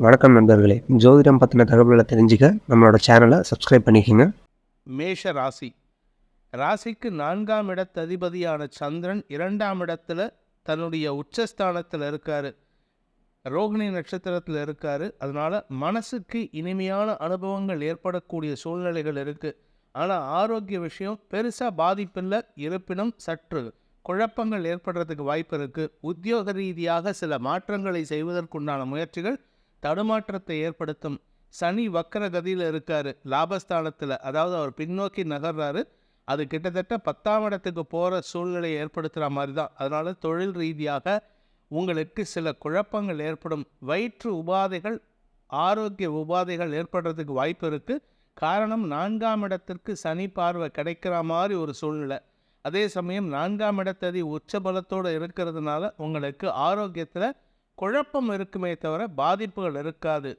வணக்கம் நண்பர்களே. ஜோதிடம் பத்தின தகவல்கள தெரிஞ்சுக்க நம்மளோட சேனல சப்ஸ்கிரைப் பண்ணிக்கங்க. மேஷ ராசி. ராசிக்கு 4ஆம் இடத்ததிபதியான சந்திரன் 2ஆம் இடத்துல தன்னுடைய உச்சஸ்தானத்தில் இருக்காரு. ரோகிணி நட்சத்திரத்தில் இருக்காரு. அதனால மனசுக்கு இனிமையான அனுபவங்கள் ஏற்படக்கூடிய சூழ்நிலைகள் இருக்கு. ஆனால் ஆரோக்கிய விஷயம் பெருசாக பாதிப்பில்லை. இருப்பினும் சற்று குழப்பங்கள் ஏற்படுறதுக்கு வாய்ப்பு இருக்கு. உத்தியோக ரீதியாக சில மாற்றங்களை செய்வதற்குண்டான முயற்சிகள் தடுமாற்றத்தை ஏற்படுத்தும். சனி வக்கர கதியில் இருக்காரு, லாபஸ்தானத்தில். அதாவது அவர் பின்னோக்கி நகர்றாரு. அது கிட்டத்தட்ட 10ஆம் இடத்துக்கு போகிற சூழ்நிலையை ஏற்படுத்துகிற மாதிரி தான். அதனால் தொழில் ரீதியாக உங்களுக்கு சில குழப்பங்கள் ஏற்படும். வயிற்று உபாதைகள், ஆரோக்கிய உபாதைகள் ஏற்படுறதுக்கு வாய்ப்பு இருக்குது. காரணம் 4ஆம் இடத்திற்கு சனி பார்வை கிடைக்கிற மாதிரி ஒரு சூழ்நிலை. அதே சமயம் 4ஆம் இடத்ததி உச்ச பலத்தோடு இருக்கிறதுனால உங்களுக்கு ஆரோக்கியத்தில் குழப்பம் இருக்குமே தவிர பாதிப்புகள் இருக்காது.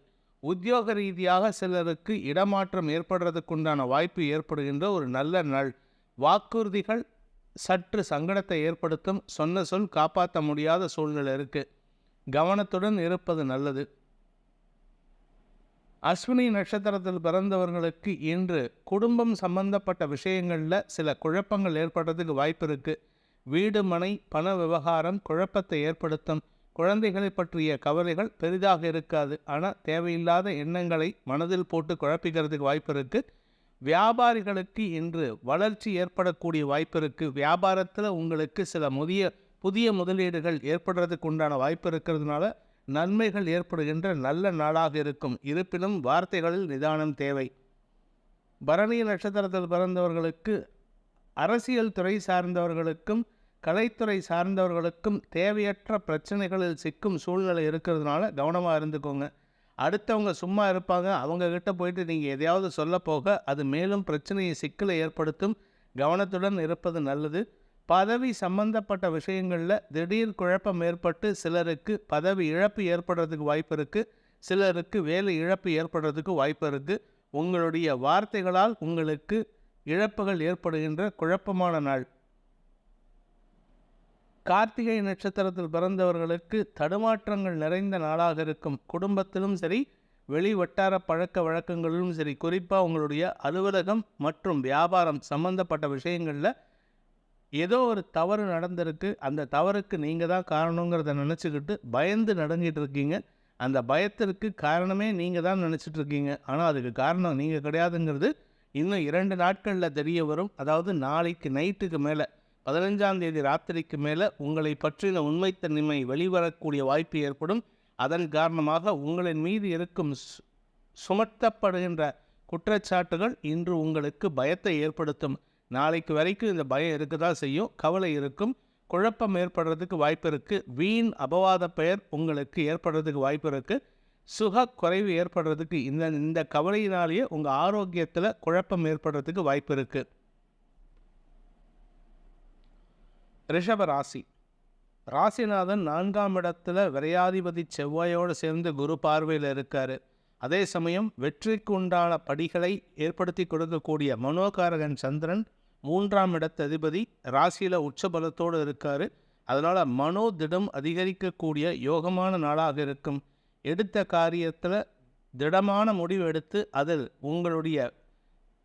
உத்தியோக ரீதியாக சிலருக்கு இடமாற்றம் ஏற்படுறதுக்குண்டான வாய்ப்பு ஏற்படுகின்ற ஒரு நல்ல நாள். வாக்குறுதிகள் சற்று சங்கடத்தை ஏற்படுத்தும். சொன்ன சொல் காப்பாற்ற முடியாத சூழ்நிலை இருக்குது. கவனத்துடன் இருப்பது நல்லது. அஸ்வினி நட்சத்திரத்தில் பிறந்தவர்களுக்கு இன்று குடும்பம் சம்பந்தப்பட்ட விஷயங்களில் சில குழப்பங்கள் ஏற்படுறதுக்கு வாய்ப்பு இருக்குது. வீடு மனை பண விவகாரம் குழப்பத்தை ஏற்படுத்தும். குழந்தைகளை பற்றிய கவலைகள் பெரிதாக இருக்காது. ஆனால் தேவையில்லாத எண்ணங்களை மனதில் போட்டு குழப்பிக்கிறதுக்கு வாய்ப்பு இருக்குது. வியாபாரிகளுக்கு இன்று வளர்ச்சி ஏற்படக்கூடிய வாய்ப்பு இருக்குது. வியாபாரத்தில் உங்களுக்கு சில புதிய முதலீடுகள் ஏற்படுறதுக்கு உண்டான வாய்ப்பு இருக்கிறதுனால நன்மைகள் ஏற்படுகின்ற நல்ல நாளாக இருக்கும். இருப்பினும் வார்த்தைகளில் நிதானம் தேவை. பரணி நட்சத்திரத்தில் பிறந்தவர்களுக்கு அரசியல் துறை சார்ந்தவர்களுக்கும் கலைத்துறை சார்ந்தவர்களுக்கும் தேவையற்ற பிரச்சனைகளில் சிக்கும் சூழ்நிலை இருக்கிறதுனால கவனமாக இருந்துக்கோங்க. அடுத்தவங்க சும்மா இருப்பாங்க, அவங்கக்கிட்ட போயிட்டு நீங்கள் எதையாவது சொல்ல போக அது மேலும் பிரச்சனையை சிக்கலை ஏற்படுத்தும். கவனத்துடன் இருப்பது நல்லது. பதவி சம்பந்தப்பட்ட விஷயங்களில் திடீர் குழப்பம் ஏற்பட்டு சிலருக்கு பதவி இழப்பு ஏற்படுறதுக்கு வாய்ப்பு இருக்குது. சிலருக்கு வேலை இழப்பு ஏற்படுறதுக்கு வாய்ப்பு இருக்குது. உங்களுடைய வார்த்தைகளால் உங்களுக்கு இழப்புகள் ஏற்படுகின்ற குழப்பமான நாள். கார்த்திகை நட்சத்திரத்தில் பிறந்தவர்களுக்கு தடுமாற்றங்கள் நிறைந்த நாளாக இருக்கும். குடும்பத்திலும் சரி, வெளி வட்டார பழக்க வழக்கங்களிலும் சரி, குறிப்பாக உங்களுடைய அலுவலகம் மற்றும் வியாபாரம் சம்பந்தப்பட்ட விஷயங்களில் ஏதோ ஒரு தவறு நடந்திருக்கு. அந்த தவறுக்கு நீங்கள் தான் காரணங்கிறத நினச்சிக்கிட்டு பயந்து நடந்துகிட்டு இருக்கீங்க. அந்த பயத்திற்கு காரணமே நீங்கள் தான் நினச்சிட்டு இருக்கீங்க. ஆனால் அதுக்கு காரணம் நீங்கள் கிடையாதுங்கிறது இன்னும் 2 நாட்களில் தெரிய வரும். அதாவது நாளைக்கு நைட்டுக்கு மேலே, 15ஆம் தேதி ராத்திரிக்கு மேலே உங்களை பற்றின உண்மைத்தன்மை வெளிவரக்கூடிய வாய்ப்பு ஏற்படும். அதன் காரணமாக உங்களின் மீது இருக்கும் சுமத்தப்படுகின்ற குற்றச்சாட்டுகள் இன்று உங்களுக்கு பயத்தை ஏற்படுத்தும். நாளைக்கு வரைக்கும் இந்த பயம் இருக்க தான் செய்யும். கவலை இருக்கும். குழப்பம் ஏற்படுறதுக்கு வாய்ப்பு இருக்குது. வீண் அபவாத பெயர் உங்களுக்கு ஏற்படுறதுக்கு வாய்ப்பு இருக்குது. சுக குறைவு ஏற்படுறதுக்கு இந்த கவலையினாலேயே உங்கள் ஆரோக்கியத்தில் குழப்பம் ஏற்படுறதுக்கு வாய்ப்பு இருக்குது. ரிஷப ராசி. ராசிநாதன் 4ஆம் இடத்துல விரையாதிபதி செவ்வாயோடு சேர்ந்து குரு பார்வையில் இருக்கார். அதே சமயம் வெற்றிக்கு உண்டான படிகளை ஏற்படுத்தி கொடுக்கக்கூடிய மனோகாரகன் சந்திரன் 3ஆம் இடத்ததிபதி ராசியில் உச்சபலத்தோடு இருக்கார். அதனால் மனோதிடம் அதிகரிக்கக்கூடிய யோகமான நாளாக இருக்கும். எடுத்த காரியத்தில் திடமான முடிவு எடுத்து அதில் உங்களுடைய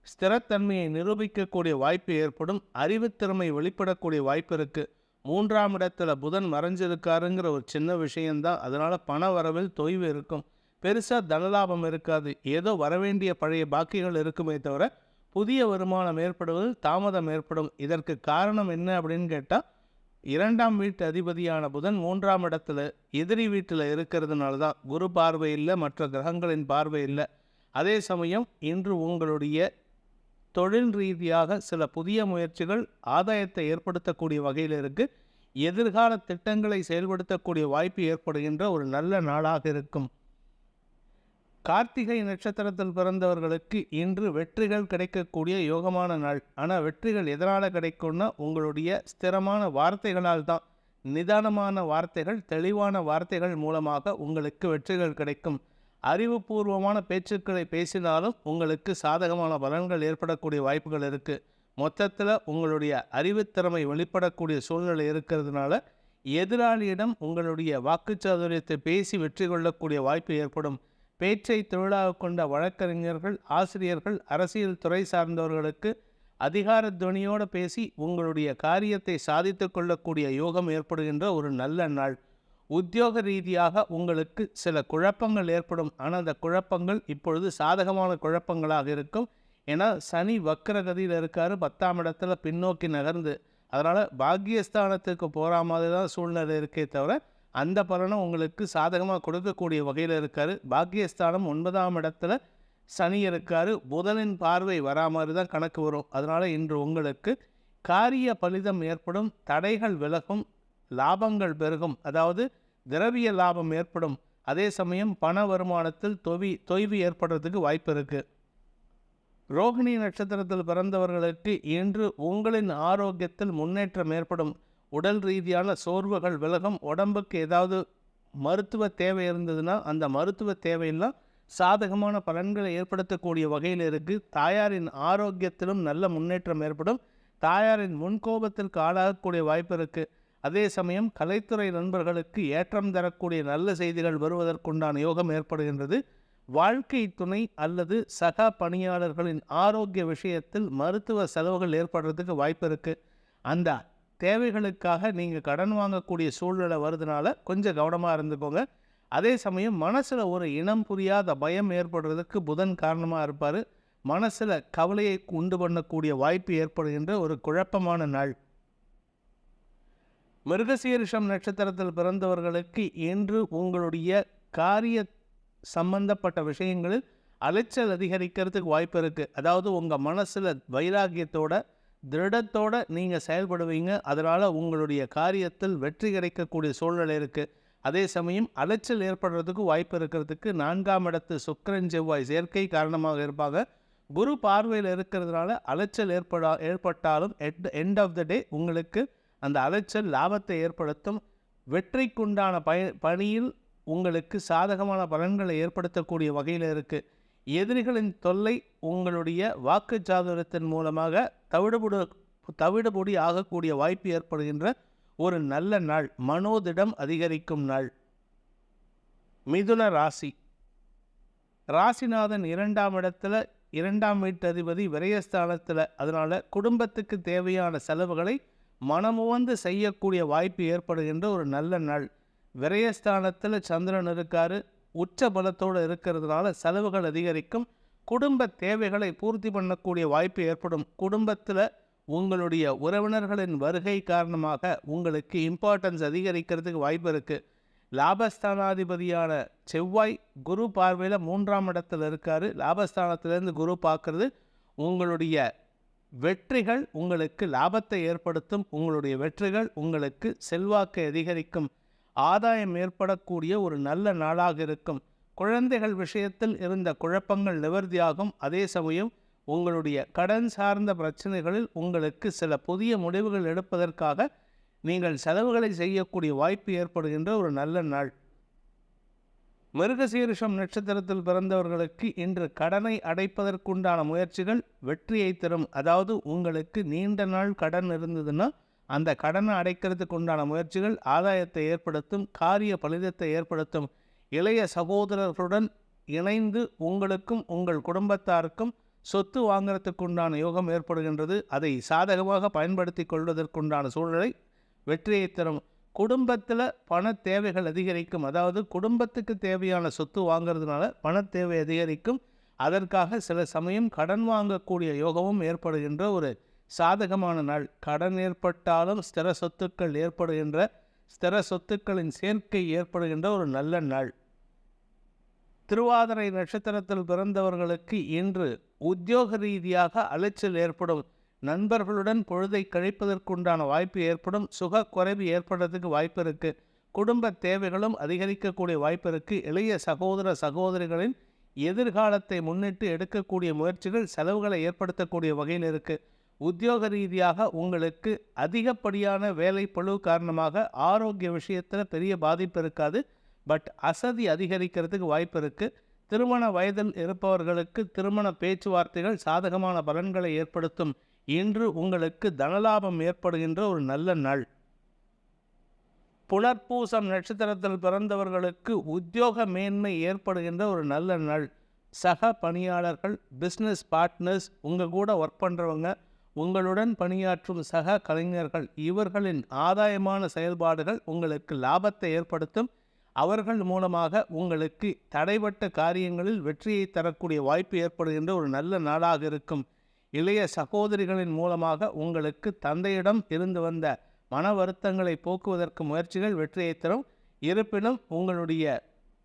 ஸ்திரத்தன்மையை நிரூபிக்கக்கூடிய வாய்ப்பு ஏற்படும். அறிவுத்திறமை வெளிப்படக்கூடிய வாய்ப்பு இருக்குது. 3ஆம் இடத்துல புதன் மறைஞ்சிருக்காருங்கிற ஒரு சின்ன விஷயந்தான். அதனால் பண வரவில் தொய்வு இருக்கும். பெருசாக தனலாபம் இருக்காது. ஏதோ வரவேண்டிய பழைய பாக்கிகள் இருக்குமே தவிர புதிய வருமானம் ஏற்படுவதில் தாமதம் ஏற்படும். இதற்கு காரணம் என்ன அப்படின்னு கேட்டால், 2ஆம் வீட்டு அதிபதியான புதன் 3ஆம் இடத்துல எதிரி வீட்டில் இருக்கிறதுனால தான். குரு பார்வை இல்லை, மற்ற கிரகங்களின் பார்வை இல்லை. அதே சமயம் இன்று உங்களுடைய தொழில் ரீதியாக சில புதிய முயற்சிகள் ஆதாயத்தை ஏற்படுத்தக்கூடிய வகையில் இருக்குது. எதிர்கால திட்டங்களை செயல்படுத்தக்கூடிய வாய்ப்பு ஏற்படுகின்ற ஒரு நல்ல நாளாக இருக்கும். கார்த்திகை நட்சத்திரத்தில் பிறந்தவர்களுக்கு இன்று வெற்றிகள் கிடைக்கக்கூடிய யோகமான நாள். ஆனால் வெற்றிகள் எதனால் கிடைக்கும்னா உங்களுடைய ஸ்திரமான வார்த்தைகளால் தான். நிதானமான வார்த்தைகள், தெளிவான வார்த்தைகள் மூலமாக உங்களுக்கு வெற்றிகள் கிடைக்கும். அறிவுபூர்வமான பேச்சுக்களை பேசினாலும் உங்களுக்கு சாதகமான பலன்கள் ஏற்படக்கூடிய வாய்ப்புகள் இருக்குது. மொத்தத்தில் உங்களுடைய அறிவுத்திறமை வெளிப்படக்கூடிய சூழ்நிலை இருக்கிறதுனால எதிராளியிடம் உங்களுடைய வாக்குச்சாதுரியத்தை பேசி வெற்றி கொள்ளக்கூடிய வாய்ப்பு ஏற்படும். பேச்சை தொழிலாக கொண்ட வழக்கறிஞர்கள், ஆசிரியர்கள், அரசியல் துறை சார்ந்தவர்களுக்கு அதிகார துவனியோடு பேசி உங்களுடைய காரியத்தை சாதித்து கொள்ளக்கூடிய யோகம் ஏற்படுகின்ற ஒரு நல்ல நாள். உத்தியோக ரீதியாக உங்களுக்கு சில குழப்பங்கள் ஏற்படும். ஆனால் அந்த குழப்பங்கள் இப்பொழுது சாதகமான குழப்பங்களாக இருக்கும். ஏன்னா சனி வக்கரகதியில் இருக்கார், 10ஆம் இடத்துல பின்னோக்கி நகர்ந்து. அதனால் பாக்கியஸ்தானத்துக்கு போகிற மாதிரி தான் சூழ்நிலை இருக்கே தவிர அந்த பலனை உங்களுக்கு சாதகமாக கொடுக்கக்கூடிய வகையில் இருக்கார். பாக்கியஸ்தானம் 9ஆம் இடத்துல சனி இருக்கார். புதனின் பார்வை வரா மாதிரி தான் கணக்கு வரும். அதனால் இன்று உங்களுக்கு காரிய பலிதம் ஏற்படும், தடைகள் விலகும், லாபங்கள் பெருகும். அதாவது திரவிய லாபம் ஏற்படும். அதே சமயம் பண வருமானத்தில் தொய்வு ஏற்படுறதுக்கு வாய்ப்பு இருக்குது. ரோகிணி நட்சத்திரத்தில் பிறந்தவர்களுக்கு இன்று உங்களின் ஆரோக்கியத்தில் முன்னேற்றம் ஏற்படும். உடல் ரீதியான சோர்வுகள் விலகும். உடம்புக்கு ஏதாவது மருத்துவ தேவை இருந்ததுன்னா அந்த மருத்துவ தேவையெல்லாம் சாதகமான பலன்களை ஏற்படுத்தக்கூடிய வகையில் இருக்குது. தாயாரின் ஆரோக்கியத்திலும் நல்ல முன்னேற்றம் ஏற்படும். தாயாரின் முன்கோபத்திற்கு ஆளாகக்கூடிய வாய்ப்பு இருக்குது. அதே சமயம் கலைத்துறை நண்பர்களுக்கு ஏற்றம் தரக்கூடிய நல்ல செய்திகள் வருவதற்குண்டான யோகம் ஏற்படுகின்றது. வாழ்க்கை துணை அல்லது சக பணியாளர்களின் ஆரோக்கிய விஷயத்தில் மருத்துவ செலவுகள் ஏற்படுறதுக்கு வாய்ப்பு இருக்குது. அந்த தேவைகளுக்காக நீங்கள் கடன் வாங்கக்கூடிய சூழ்நிலை வருதுனால கொஞ்சம் கவனமாக இருந்துக்கோங்க. அதே சமயம் மனசில் ஒரு இனம் புரியாத பயம் ஏற்படுறதுக்கு புதன் காரணமாக இருப்பார். மனசில் கவலையை உண்டு பண்ணக்கூடிய வாய்ப்பு ஏற்படுகின்ற ஒரு குழப்பமான நாள். மிருகசீரிஷம் நட்சத்திரத்தில் பிறந்தவர்களுக்கு இன்று உங்களுடைய காரிய சம்பந்தப்பட்ட விஷயங்களில் அலைச்சல் அதிகரிக்கிறதுக்கு வாய்ப்பு இருக்குது. அதாவது உங்கள் மனசில் வைராகியத்தோட திருடத்தோடு நீங்கள் செயல்படுவீங்க. அதனால் உங்களுடைய காரியத்தில் வெற்றி கிடைக்கக்கூடிய சூழ்நிலை இருக்குது. அதே சமயம் அலைச்சல் ஏற்படுறதுக்கு வாய்ப்பு இருக்கிறதுக்கு 4ஆம் இடத்து சுக்கிரன் செவ்வாய் சேர்க்கை காரணமாக இருப்பாங்க. குரு பார்வையில் இருக்கிறதுனால அலைச்சல் ஏற்பட்டாலும் எண்ட் ஆஃப் த டே உங்களுக்கு அந்த அலைச்சல் லாபத்தை ஏற்படுத்தும். வெற்றிக்குண்டான பணியில் உங்களுக்கு சாதகமான பலன்களை ஏற்படுத்தக்கூடிய வகையில் இருக்குது. எதிரிகளின் தொல்லை உங்களுடைய வாக்குச்சாதுரியத்தின் மூலமாக தவிடுபொடி ஆகக்கூடிய வாய்ப்பு ஏற்படுகின்ற ஒரு நல்ல நாள். மனோதிடம் அதிகரிக்கும் நாள். மிதுன ராசி. ராசிநாதன் 2ஆம் இடத்துல, 2ஆம் வீட்டு அதிபதி விரயஸ்தானத்தில். அதனால் குடும்பத்துக்கு தேவையான செலவுகளை மனமுவந்து செய்யக்கூடிய வாய்ப்பு ஏற்படுகின்ற ஒரு நல்ல நாள். விரயஸ்தானத்தில் சந்திரன் இருக்கார். உச்ச பலத்தோடு இருக்கிறதுனால செலவுகள் அதிகரிக்கும். குடும்ப தேவைகளை பூர்த்தி பண்ணக்கூடிய வாய்ப்பு ஏற்படும். குடும்பத்தில் உங்களுடைய உறவினர்களின் வருகை காரணமாக உங்களுக்கு இம்பார்ட்டன்ஸ் அதிகரிக்கிறதுக்கு வாய்ப்பு இருக்குது. லாபஸ்தானாதிபதியான செவ்வாய் குரு பார்வையில் 3ஆம் இடத்துல இருக்கார். லாபஸ்தானத்திலேருந்து குரு பார்க்குறது உங்களுடைய வெற்றிகள் உங்களுக்கு லாபத்தை ஏற்படுத்தும். உங்களுடைய வெற்றிகள் உங்களுக்கு செல்வாக்கை அதிகரிக்கும். ஆதாயம் ஏற்படக்கூடிய ஒரு நல்ல நாளாக இருக்கும். குழந்தைகள் விஷயத்தில் இருந்த குழப்பங்கள் நிவர்த்தியாகும். அதே சமயம் உங்களுடைய கடன் சார்ந்த பிரச்சனைகளில் உங்களுக்கு சில புதிய முடிவுகள் எடுப்பதற்காக நீங்கள் செலவுகளை செய்யக்கூடிய வாய்ப்பு ஏற்படுகின்ற ஒரு நல்ல நாள். மிருகசீரிஷம் நட்சத்திரத்தில் பிறந்தவர்களுக்கு இன்று கடனை அடைப்பதற்குண்டான முயற்சிகள் வெற்றியை தரும். அதாவது உங்களுக்கு நீண்ட நாள் கடன் இருந்ததுன்னா அந்த கடனை அடைக்கிறதுக்கு உண்டான முயற்சிகள் ஆதாயத்தை ஏற்படுத்தும், காரிய பலிதத்தை ஏற்படுத்தும். இளைய சகோதரர்களுடன் இணைந்து உங்களுக்கும் உங்கள் குடும்பத்தாருக்கும் சொத்து வாங்கிறதுக்கு உண்டான யோகம் ஏற்படுகின்றது. அதை சாதகமாக பயன்படுத்தி கொள்வதற்குண்டான சூழ்நிலை வெற்றியை தரும். குடும்பத்தில் பண தேவைகள் அதிகரிக்கும். அதாவது குடும்பத்துக்கு தேவையான சொத்து வாங்கிறதுனால பண தேவை அதிகரிக்கும். அதற்காக சில சமயம் கடன் வாங்கக்கூடிய யோகமும் ஏற்படுகின்ற ஒரு சாதகமான நாள். கடன் ஏற்பட்டாலும் ஸ்திர சொத்துக்களின் சேர்க்கை ஏற்படுகின்ற ஒரு நல்ல நாள். திருவாதிரை நட்சத்திரத்தில் பிறந்தவர்களுக்கு இன்று உத்தியோக ரீதியாக அலைச்சல் ஏற்படும். நண்பர்களுடன் பொழுதை கழிப்பதற்குண்டான வாய்ப்பு ஏற்படும். சுக குறைவு ஏற்படுறதுக்கு வாய்ப்பு இருக்குது. குடும்ப தேவைகளும் அதிகரிக்கக்கூடிய வாய்ப்பு இருக்குது. இளைய சகோதரிகளின் எதிர்காலத்தை முன்னிட்டு எடுக்கக்கூடிய முயற்சிகள் செலவுகளை ஏற்படுத்தக்கூடிய வகையில் இருக்குது. உத்தியோக ரீதியாக உங்களுக்கு அதிகப்படியான வேலை பளு காரணமாக ஆரோக்கிய விஷயத்தில் பெரிய பாதிப்பு இருக்காது. பட் அசதி அதிகரிக்கிறதுக்கு வாய்ப்பு இருக்குது. திருமண வயதில் இருப்பவர்களுக்கு திருமண பேச்சுவார்த்தைகள் சாதகமான பலன்களை ஏற்படுத்தும். இன்று உங்களுக்கு தனலாபம் ஏற்படுகின்ற ஒரு நல்ல நாள். புனர்பூசம் நட்சத்திரத்தில் பிறந்தவர்களுக்கு உத்தியோக மேன்மை ஏற்படுகின்ற ஒரு நல்ல நாள். சக பணியாளர்கள், பிஸ்னஸ் பார்ட்னர்ஸ், உங்கள் கூட ஒர்க் பண்ணுறவங்க, உங்களுடன் பணியாற்றும் சக கலைஞர்கள், இவர்களின் ஆதாயமான செயல்பாடுகள் உங்களுக்கு லாபத்தை ஏற்படுத்தும். அவர்கள் மூலமாக உங்களுக்கு தடைபட்ட காரியங்களில் வெற்றியை தரக்கூடிய வாய்ப்பு ஏற்படுகின்ற ஒரு நல்ல நாளாக இருக்கும். இளைய சகோதரிகளின் மூலமாக உங்களுக்கு தந்தையிடம் இருந்து வந்த மன வருத்தங்களை போக்குவதற்கு முயற்சிகள் வெற்றியை தரும். இருப்பினும் உங்களுடைய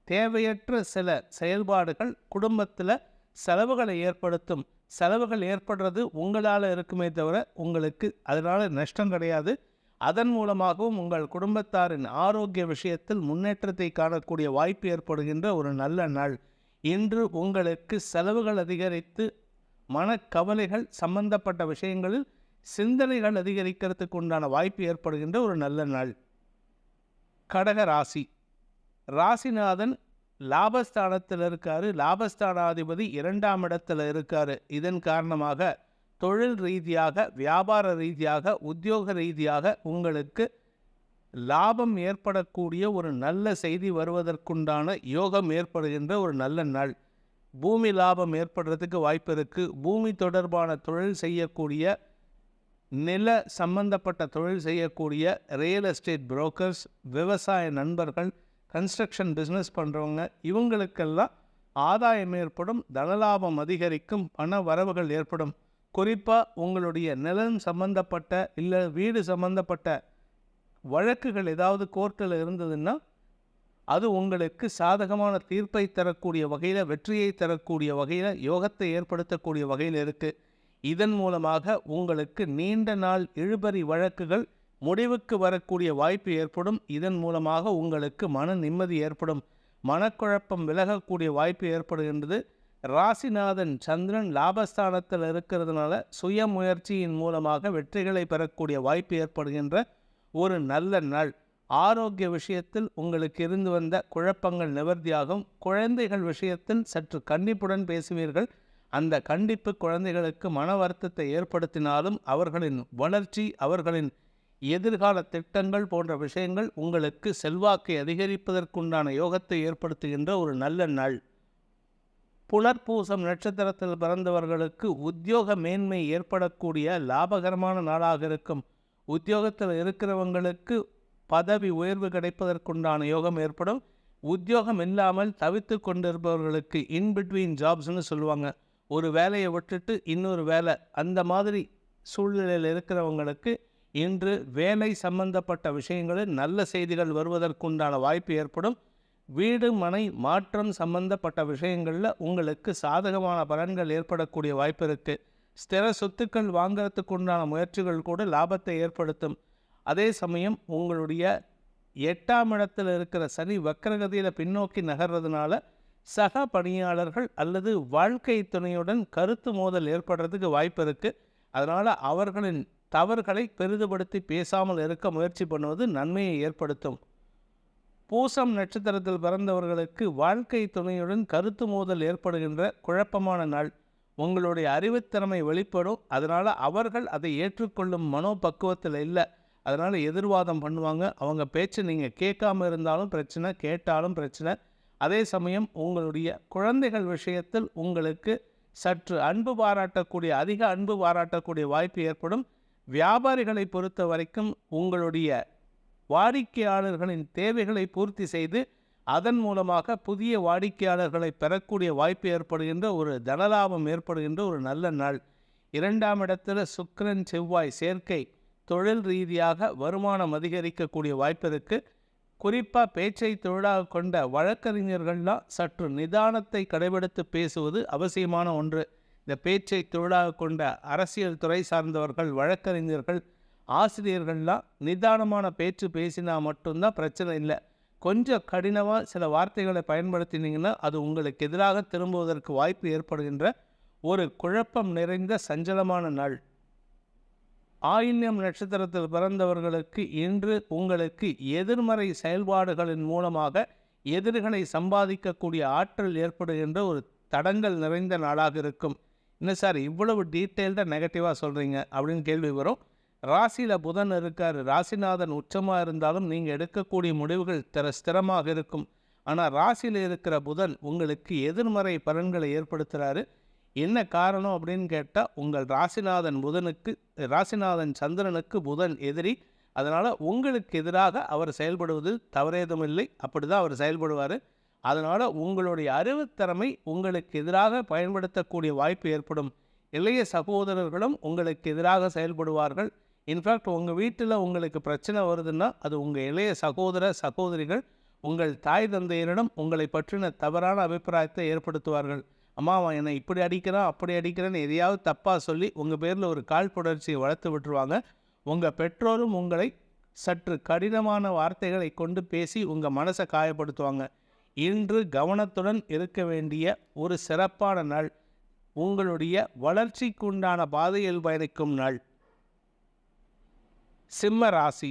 தேவையற்ற சில செயல்பாடுகள் குடும்பத்தில் செலவுகளை ஏற்படுத்தும். செலவுகள் ஏற்படுறது உங்களால் இருக்குமே தவிர உங்களுக்கு அதனால் நஷ்டம் கிடையாது. அதன் மூலமாகவும் உங்கள் குடும்பத்தாரின் ஆரோக்கிய விஷயத்தில் முன்னேற்றத்தை காணக்கூடிய வாய்ப்பு ஏற்படுகின்ற ஒரு நல்ல நாள். இன்று உங்களுக்கு செலவுகள் அதிகரித்து மனக்கவலைகள் சம்பந்தப்பட்ட விஷயங்களில் சிந்தனைகள் அதிகரிக்கிறதுக்கு உண்டான வாய்ப்பு ஏற்படுகின்ற ஒரு நல்ல நாள். கடக ராசி. ராசிநாதன் லாபஸ்தானத்தில் இருக்காரு. லாபஸ்தானாதிபதி 2ஆம் இடத்துல இருக்காரு. இதன் காரணமாக தொழில் ரீதியாக, வியாபார ரீதியாக, உத்தியோக ரீதியாக உங்களுக்கு லாபம் ஏற்படக்கூடிய ஒரு நல்ல செய்தி வருவதற்குண்டான யோகம் ஏற்படுகின்ற ஒரு நல்ல நாள். பூமி லாபம் ஏற்படுறதுக்கு வாய்ப்பு இருக்குது. பூமி தொடர்பான தொழில் செய்யக்கூடிய, நில சம்பந்தப்பட்ட தொழில் செய்யக்கூடிய ரியல் எஸ்டேட் புரோக்கர்ஸ், விவசாய நண்பர்கள், கன்ஸ்ட்ரக்ஷன் பிஸ்னஸ் பண்ணுறவங்க, இவங்களுக்கெல்லாம் ஆதாயம் ஏற்படும். தனலாபம் அதிகரிக்கும். பண வரவுகள் ஏற்படும். குறிப்பாக உங்களுடைய நிலம் சம்பந்தப்பட்ட இல்லை வீடு சம்பந்தப்பட்ட வழக்குகள் ஏதாவது கோர்ட்டில் இருந்ததுன்னா அது உங்களுக்கு சாதகமான தீர்ப்பை தரக்கூடிய வகையில், வெற்றியை தரக்கூடிய வகையில், யோகத்தை ஏற்படுத்தக்கூடிய வகையில் இருக்குது. இதன் மூலமாக உங்களுக்கு நீண்ட நாள் இழுபறி வழக்குகள் முடிவுக்கு வரக்கூடிய வாய்ப்பு ஏற்படும். இதன் மூலமாக உங்களுக்கு மன நிம்மதி ஏற்படும். மனக்குழப்பம் விலகக்கூடிய வாய்ப்பு ஏற்படுகின்றது. ராசிநாதன் சந்திரன் லாபஸ்தானத்தில் இருக்கிறதுனால சுய முயற்சியின் மூலமாக வெற்றிகளை பெறக்கூடிய வாய்ப்பு ஏற்படுகின்ற ஒரு நல்ல நாள். ஆரோக்கிய விஷயத்தில் உங்களுக்கு இருந்து வந்த குழப்பங்கள் நிவர்த்தியாகும். குழந்தைகள் விஷயத்தில் சற்று கண்டிப்புடன் பேசுவீர்கள். அந்த கண்டிப்பு குழந்தைகளுக்கு மன வருத்தத்தை ஏற்படுத்தினாலும் அவர்களின் வளர்ச்சி, அவர்களின் எதிர்கால திட்டங்கள் போன்ற விஷயங்கள் உங்களுக்கு செல்வாக்கை அதிகரிப்பதற்குண்டான யோகத்தை ஏற்படுத்துகின்ற ஒரு நல்ல நாள். புனர்பூசம் நட்சத்திரத்தில் பிறந்தவர்களுக்கு உத்தியோக மேன்மை ஏற்படக்கூடிய லாபகரமான நாளாக இருக்கும். உத்தியோகத்தில் இருக்கிறவங்களுக்கு பதவி உயர்வு கிடைப்பதற்குண்டான யோகம் ஏற்படும். உத்தியோகம் இல்லாமல் தவித்து கொண்டிருப்பவர்களுக்கு இன்பிட்வீன் ஜாப்ஸ்னு சொல்லுவாங்க. ஒரு வேலையை விட்டுட்டு இன்னொரு வேலை, அந்த மாதிரி சூழ்நிலையில் இருக்கிறவங்களுக்கு இன்று வேலை சம்பந்தப்பட்ட விஷயங்களில் நல்ல செய்திகள் வருவதற்குண்டான வாய்ப்பு ஏற்படும். வீடு மனை மாற்றம் சம்பந்தப்பட்ட விஷயங்களில் உங்களுக்கு சாதகமான பலன்கள் ஏற்படக்கூடிய வாய்ப்பு இருக்குது. ஸ்திர சொத்துக்கள் வாங்கிறதுக்கு உண்டான முயற்சிகள் கூட லாபத்தை ஏற்படுத்தும். அதே சமயம் உங்களுடைய 8ஆம் இடத்தில் இருக்கிற சனி வக்ரகதியில் பின்னோக்கி நகர்றதுனால சக பணியாளர்கள் அல்லது வாழ்க்கை துணையுடன் கருத்து மோதல் ஏற்படுறதுக்கு வாய்ப்பு இருக்குது. அதனால் அவர்களின் தவறுகளை பெரிதுபடுத்தி பேசாமல் இருக்க முயற்சி பண்ணுவது நன்மையை ஏற்படுத்தும். பூசம் நட்சத்திரத்தில் பிறந்தவர்களுக்கு வாழ்க்கை துணையுடன் கருத்து மோதல் ஏற்படுகின்ற குழப்பமான நாள். உங்களுடைய அறிவுத்திறமை வெளிப்படும். அதனால் அவர்கள் அதை ஏற்றுக்கொள்ளும் மனோபக்குவத்தில் இல்லை. அதனால் எதிர்வாதம் பண்ணுவாங்க. அவங்க பேச்சு நீங்கள் கேட்காம இருந்தாலும் பிரச்சனை, கேட்டாலும் பிரச்சனை. அதே சமயம் உங்களுடைய குழந்தைகள் விஷயத்தில் உங்களுக்கு சற்று அன்பு பாராட்டக்கூடிய, அதிக அன்பு பாராட்டக்கூடிய வாய்ப்பு ஏற்படும். வியாபாரிகளை பொறுத்த வரைக்கும் உங்களுடைய வாடிக்கையாளர்களின் தேவைகளை பூர்த்தி செய்து அதன் மூலமாக புதிய வாடிக்கையாளர்களை பெறக்கூடிய வாய்ப்பு ஏற்படுகின்ற ஒரு தனலாபம் ஏற்படுகின்ற ஒரு நல்ல நாள். 2ஆம் இடத்துல சுக்கிரன் செவ்வாய் சேர்க்கை தொழில் ரீதியாக வருமானம் அதிகரிக்கக்கூடிய வாய்ப்பு இருக்குது. குறிப்பாக பேச்சை தொழிலாக கொண்ட வழக்கறிஞர்கள்லாம் சற்று நிதானத்தை கடைபிடித்து பேசுவது அவசியமான ஒன்று. இந்த பேச்சை தொழிலாக கொண்ட அரசியல் துறை சார்ந்தவர்கள், வழக்கறிஞர்கள், ஆசிரியர்கள்லாம் நிதானமான பேச்சு பேசினா மட்டும்தான் பிரச்சனை இல்லை. கொஞ்சம் கடினமாக சில வார்த்தைகளை பயன்படுத்தினீங்கன்னா அது உங்களுக்கு எதிராக திரும்புவதற்கு வாய்ப்பு ஏற்படுகின்ற ஒரு குழப்பம் நிறைந்த சஞ்சலமான நாள். ஆயில்யம் நட்சத்திரத்தில் பிறந்தவர்களுக்கு இன்று உங்களுக்கு எதிர்மறை செயல்பாடுகளின் மூலமாக எதிர்களை சம்பாதிக்கக்கூடிய ஆற்றல் ஏற்படுகின்ற ஒரு தடங்கள் நிறைந்த நாளாக இருக்கும். என்ன சார் இவ்வளவு டீட்டெயில்டாக நெகட்டிவாக சொல்கிறீங்க அப்படின்னு கேள்வி வரும். ராசியில் புதன் இருக்கார். ராசிநாதன் உச்சமாக இருந்தாலும் நீங்கள் எடுக்கக்கூடிய முடிவுகள் ஸ்திரமாக இருக்கும். ஆனால் ராசியில் இருக்கிற புதன் உங்களுக்கு எதிர்மறை பலன்களை ஏற்படுத்துகிறாரு. என்ன காரணம் அப்படின்னு கேட்டால், உங்கள் ராசிநாதன் சந்திரனுக்கு புதன் எதிரி. அதனால் உங்களுக்கு எதிராக அவர் செயல்படுவது தவறேதுமில்லை. அப்படி தான் அவர் செயல்படுவார். அதனால் உங்களுடைய அறிவுத்திறமை உங்களுக்கு எதிராக பயன்படுத்தக்கூடிய வாய்ப்பு ஏற்படும். இளைய சகோதரர்களும் உங்களுக்கு எதிராக செயல்படுவார்கள். இன்ஃபேக்ட் உங்கள் வீட்டில் உங்களுக்கு பிரச்சனை வருதுன்னா அது உங்கள் இளைய சகோதரிகள் உங்கள் தாய் தந்தையரிடம் உங்களை பற்றின தவறான அபிப்பிராயத்தை ஏற்படுத்துவார்கள். அம்மா என்னை இப்படி அடிக்கிறான் அப்படி அடிக்கிறேன்னு எதையாவது தப்பாக சொல்லி உங்கள் பேரில் ஒரு காழ்ப்புணர்ச்சியை வளர்த்து விட்டுருவாங்க. உங்கள் பெற்றோரும் உங்களை சற்று கடினமான வார்த்தைகளை கொண்டு பேசி உங்கள் மனசை காயப்படுத்துவாங்க. இன்று கவனத்துடன் இருக்க வேண்டிய ஒரு சிறப்பான நாள். உங்களுடைய வளர்ச்சிக்குண்டான பாதையில் பயணிக்கும் நாள். சிம்ம ராசி.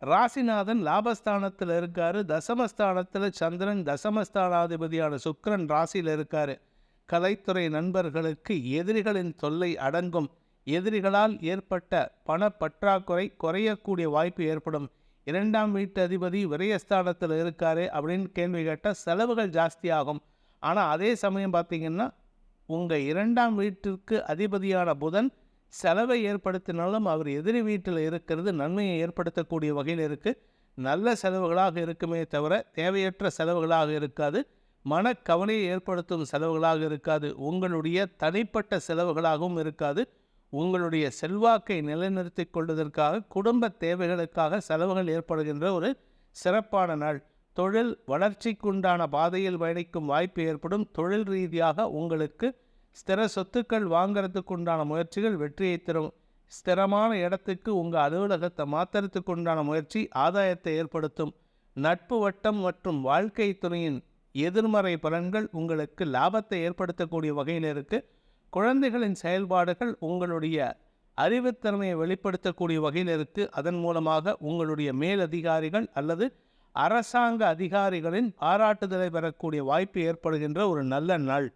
ராசிநாதன் லாபஸ்தானத்தில் இருக்கார். தசமஸ்தானத்தில் சந்திரன், தசமஸ்தானாதிபதியான சுக்கிரன் ராசியில் இருக்கார். கலைத்துறை நண்பர்களுக்கு எதிரிகளின் தொல்லை அடங்கும். எதிரிகளால் ஏற்பட்ட பணப்பற்றாக்குறை குறையக்கூடிய வாய்ப்பு ஏற்படும். 2ஆம் வீட்டு அதிபதி விரயஸ்தானத்தில் இருக்காரு அப்படின்னு கேள்வி கேட்டால் செலவுகள் ஜாஸ்தியாகும். ஆனால் அதே சமயம் பார்த்திங்கன்னா உங்கள் 2ஆம் வீட்டிற்கு அதிபதியான புதன் செலவை ஏற்படுத்தினாலும் அவர் எதிரி வீட்டில் இருக்கிறது நன்மையை ஏற்படுத்தக்கூடிய வகையில் இருக்குது. நல்ல செலவுகளாக இருக்குமே தவிர தேவையற்ற செலவுகளாக இருக்காது. மனக்கவலையை ஏற்படுத்தும் செலவுகளாக இருக்காது. உங்களுடைய தனிப்பட்ட செலவுகளாகவும் இருக்காது. உங்களுடைய செல்வாக்கை நிலைநிறுத்தி கொள்வதற்காக குடும்ப தேவைகளுக்காக செலவுகள் ஏற்படுகின்ற ஒரு சிறப்பான நாள். தொழில் வளர்ச்சிக்குண்டான பாதையில் பயணிக்கும் வாய்ப்பு ஏற்படும். தொழில் ரீதியாக உங்களுக்கு ஸ்திர சொத்துக்கள் வாங்கிறதுக்கு உண்டான முயற்சிகள் வெற்றியை தரும். ஸ்திரமான இடத்துக்கு உங்கள் அலுவலகத்தை மாற்றுறதுக்கு உண்டான முயற்சி ஆதாயத்தை ஏற்படுத்தும். நட்பு வட்டம் மற்றும் வாழ்க்கை துணையின் எதிர்மறை பலன்கள் உங்களுக்கு லாபத்தை ஏற்படுத்தக்கூடிய வகையில் இருக்குது. குழந்தைகளின் செயல்பாடுகள் உங்களுடைய அறிவுத்திறமையை வெளிப்படுத்தக்கூடிய வகையில் இருக்குது. அதன் மூலமாக உங்களுடைய மேலதிகாரிகள் அல்லது அரசாங்க அதிகாரிகளின் பாராட்டுதலை பெறக்கூடிய வாய்ப்பு ஏற்படுகின்ற ஒரு நல்ல நாள்.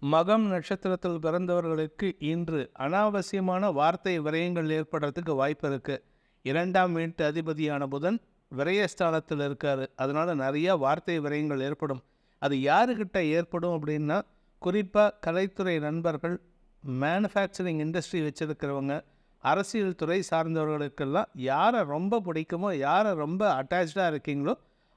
மகம் நட்சத்திரத்தில் பிறந்தவர்களுக்கு இன்று அனாவசியமான வார்த்தை விரயங்கள் ஏற்படுறதுக்கு வாய்ப்பு இருக்குது. 2ஆம் வீட்டு அதிபதியான புதன் விரயஸ்தானத்தில் இருக்கார். அதனால் நிறையா வார்த்தை விரயங்கள் ஏற்படும். அது யாருக்கிட்ட ஏற்படும் அப்படின்னா, குறிப்பாக கலைத்துறை நண்பர்கள், மேனுஃபேக்சரிங் இண்டஸ்ட்ரி வச்சுருக்கிறவங்க, அரசியல் துறை சார்ந்தவர்களுக்கெல்லாம் யாரை ரொம்ப பிடிக்குமோ, யாரை ரொம்ப அட்டாச்சாக இருக்கீங்களோ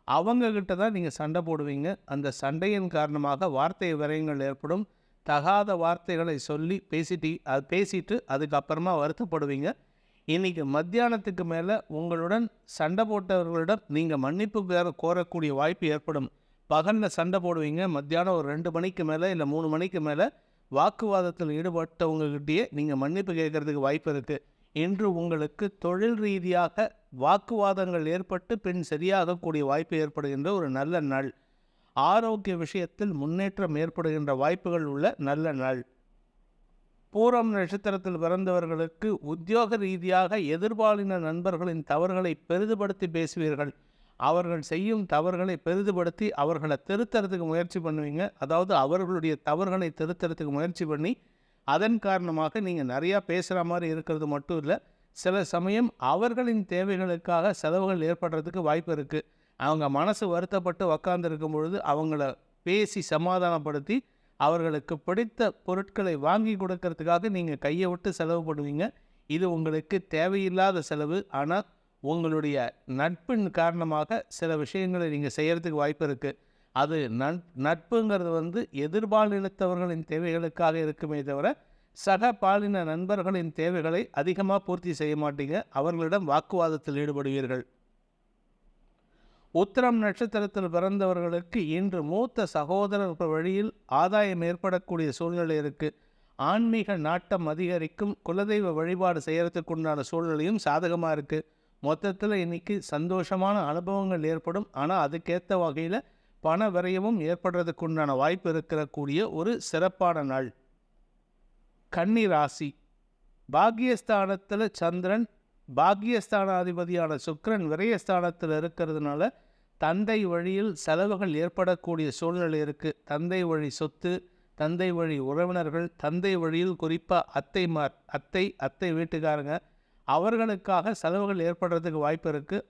அவங்கக்கிட்ட தான் நீங்கள் சண்டை போடுவீங்க. அந்த சண்டையின் காரணமாக வார்த்தை விரயங்கள் ஏற்படும். தகாத வார்த்தைகளை சொல்லி பேசிட்டு அதுக்கப்புறமா வருத்தப்படுவீங்க. இன்றைக்கி மத்தியானத்துக்கு மேலே உங்களுடன் சண்டை போட்டவர்களிடம் நீங்கள் மன்னிப்பு கோரக்கூடிய வாய்ப்பு ஏற்படும். பகலில் சண்டை போடுவீங்க. மத்தியானம் ஒரு 2 மணிக்கு மேலே இல்லை 3 மணிக்கு மேலே வாக்குவாதத்தில் ஈடுபட்டவங்ககிட்டயே நீங்கள் மன்னிப்பு கேட்கறதுக்கு வாய்ப்பு இருக்குது. இன்று உங்களுக்கு தொழில் ரீதியாக வாக்குவாதங்கள் ஏற்பட்டு பின் சரியாகக்கூடிய வாய்ப்பு ஏற்படுகின்ற ஒரு நல்ல நாள். ஆரோக்கிய விஷயத்தில் முன்னேற்றம் ஏற்படுகின்ற வாய்ப்புகள் உள்ள நல்ல நாள். பூரம் நட்சத்திரத்தில் பிறந்தவர்களுக்கு உத்தியோக ரீதியாக எதிர்பாலின நண்பர்களின் தவறுகளை பெரிதுபடுத்தி பேசுவீர்கள். அவர்கள் செய்யும் தவறுகளை பெரிதுபடுத்தி அவர்களை திருத்தறதுக்கு முயற்சி பண்ணுவீங்க. அதாவது அவர்களுடைய தவறுகளை திருத்தறதுக்கு முயற்சி பண்ணி அதன் காரணமாக நீங்கள் நிறையா பேசுகிற மாதிரி இருக்கிறது மட்டும் இல்லை, சில சமயம் அவர்களின் தேவைகளுக்காக செலவுகள் ஏற்படுறதுக்கு வாய்ப்பு இருக்குது. அவங்க மனசு வருத்தப்பட்டு உக்காந்துருக்கும் பொழுது அவங்கள பேசி சமாதானப்படுத்தி அவர்களுக்கு பிடித்த பொருட்களை வாங்கி கொடுக்கறதுக்காக நீங்கள் கையை விட்டு செலவு பண்ணுவீங்க. இது உங்களுக்கு தேவையில்லாத செலவு. ஆனால் உங்களுடைய நட்பின் காரணமாக சில விஷயங்களை நீங்கள் செய்கிறதுக்கு வாய்ப்பு இருக்குது. அது நட்புங்கிறது எதிர்பாலினத்தவர்களின் தேவைகளுக்காக இருக்குமே தவிர சக பாலின நண்பர்களின் தேவைகளை அதிகமாக பூர்த்தி செய்ய மாட்டீங்க. அவர்களிடம் வாக்குவாதத்தில் ஈடுபடுவீர்கள். உத்திரம் நட்சத்திரத்தில் பிறந்தவர்களுக்கு இன்று மூத்த சகோதரர்கள் வழியில் ஆதாயம் ஏற்படக்கூடிய சூழ்நிலை இருக்குது. ஆன்மீக நாட்டம் அதிகரிக்கும். குலதெய்வ வழிபாடு செய்கிறதுக்குண்டான சூழ்நிலையும் சாதகமாக இருக்குது. மொத்தத்தில் இன்றைக்கி சந்தோஷமான அனுபவங்கள் ஏற்படும். ஆனால் அதுக்கேற்ற வகையில் பண விரயமும் ஏற்படுறதுக்குண்டான வாய்ப்பு இருக்கக்கூடிய ஒரு சிறப்பான நாள். கன்னி ராசி. பாக்கியஸ்தானத்தில் சந்திரன், பாக்கியஸ்தானாதிபதியான சுக்கிரன் விரயஸ்தானத்தில் இருக்கிறதுனால தந்தை வழியில் செலவுகள் ஏற்படக்கூடிய சூழ்நிலை இருக்குது. தந்தை வழி சொத்து, தந்தை வழி உறவினர்கள், தந்தை வழியில் குறிப்பாக அத்தைமார், அத்தை வீட்டுக்காரங்க, அவர்களுக்காக செலவுகள் ஏற்படுறதுக்கு வாய்ப்பு இருக்குது.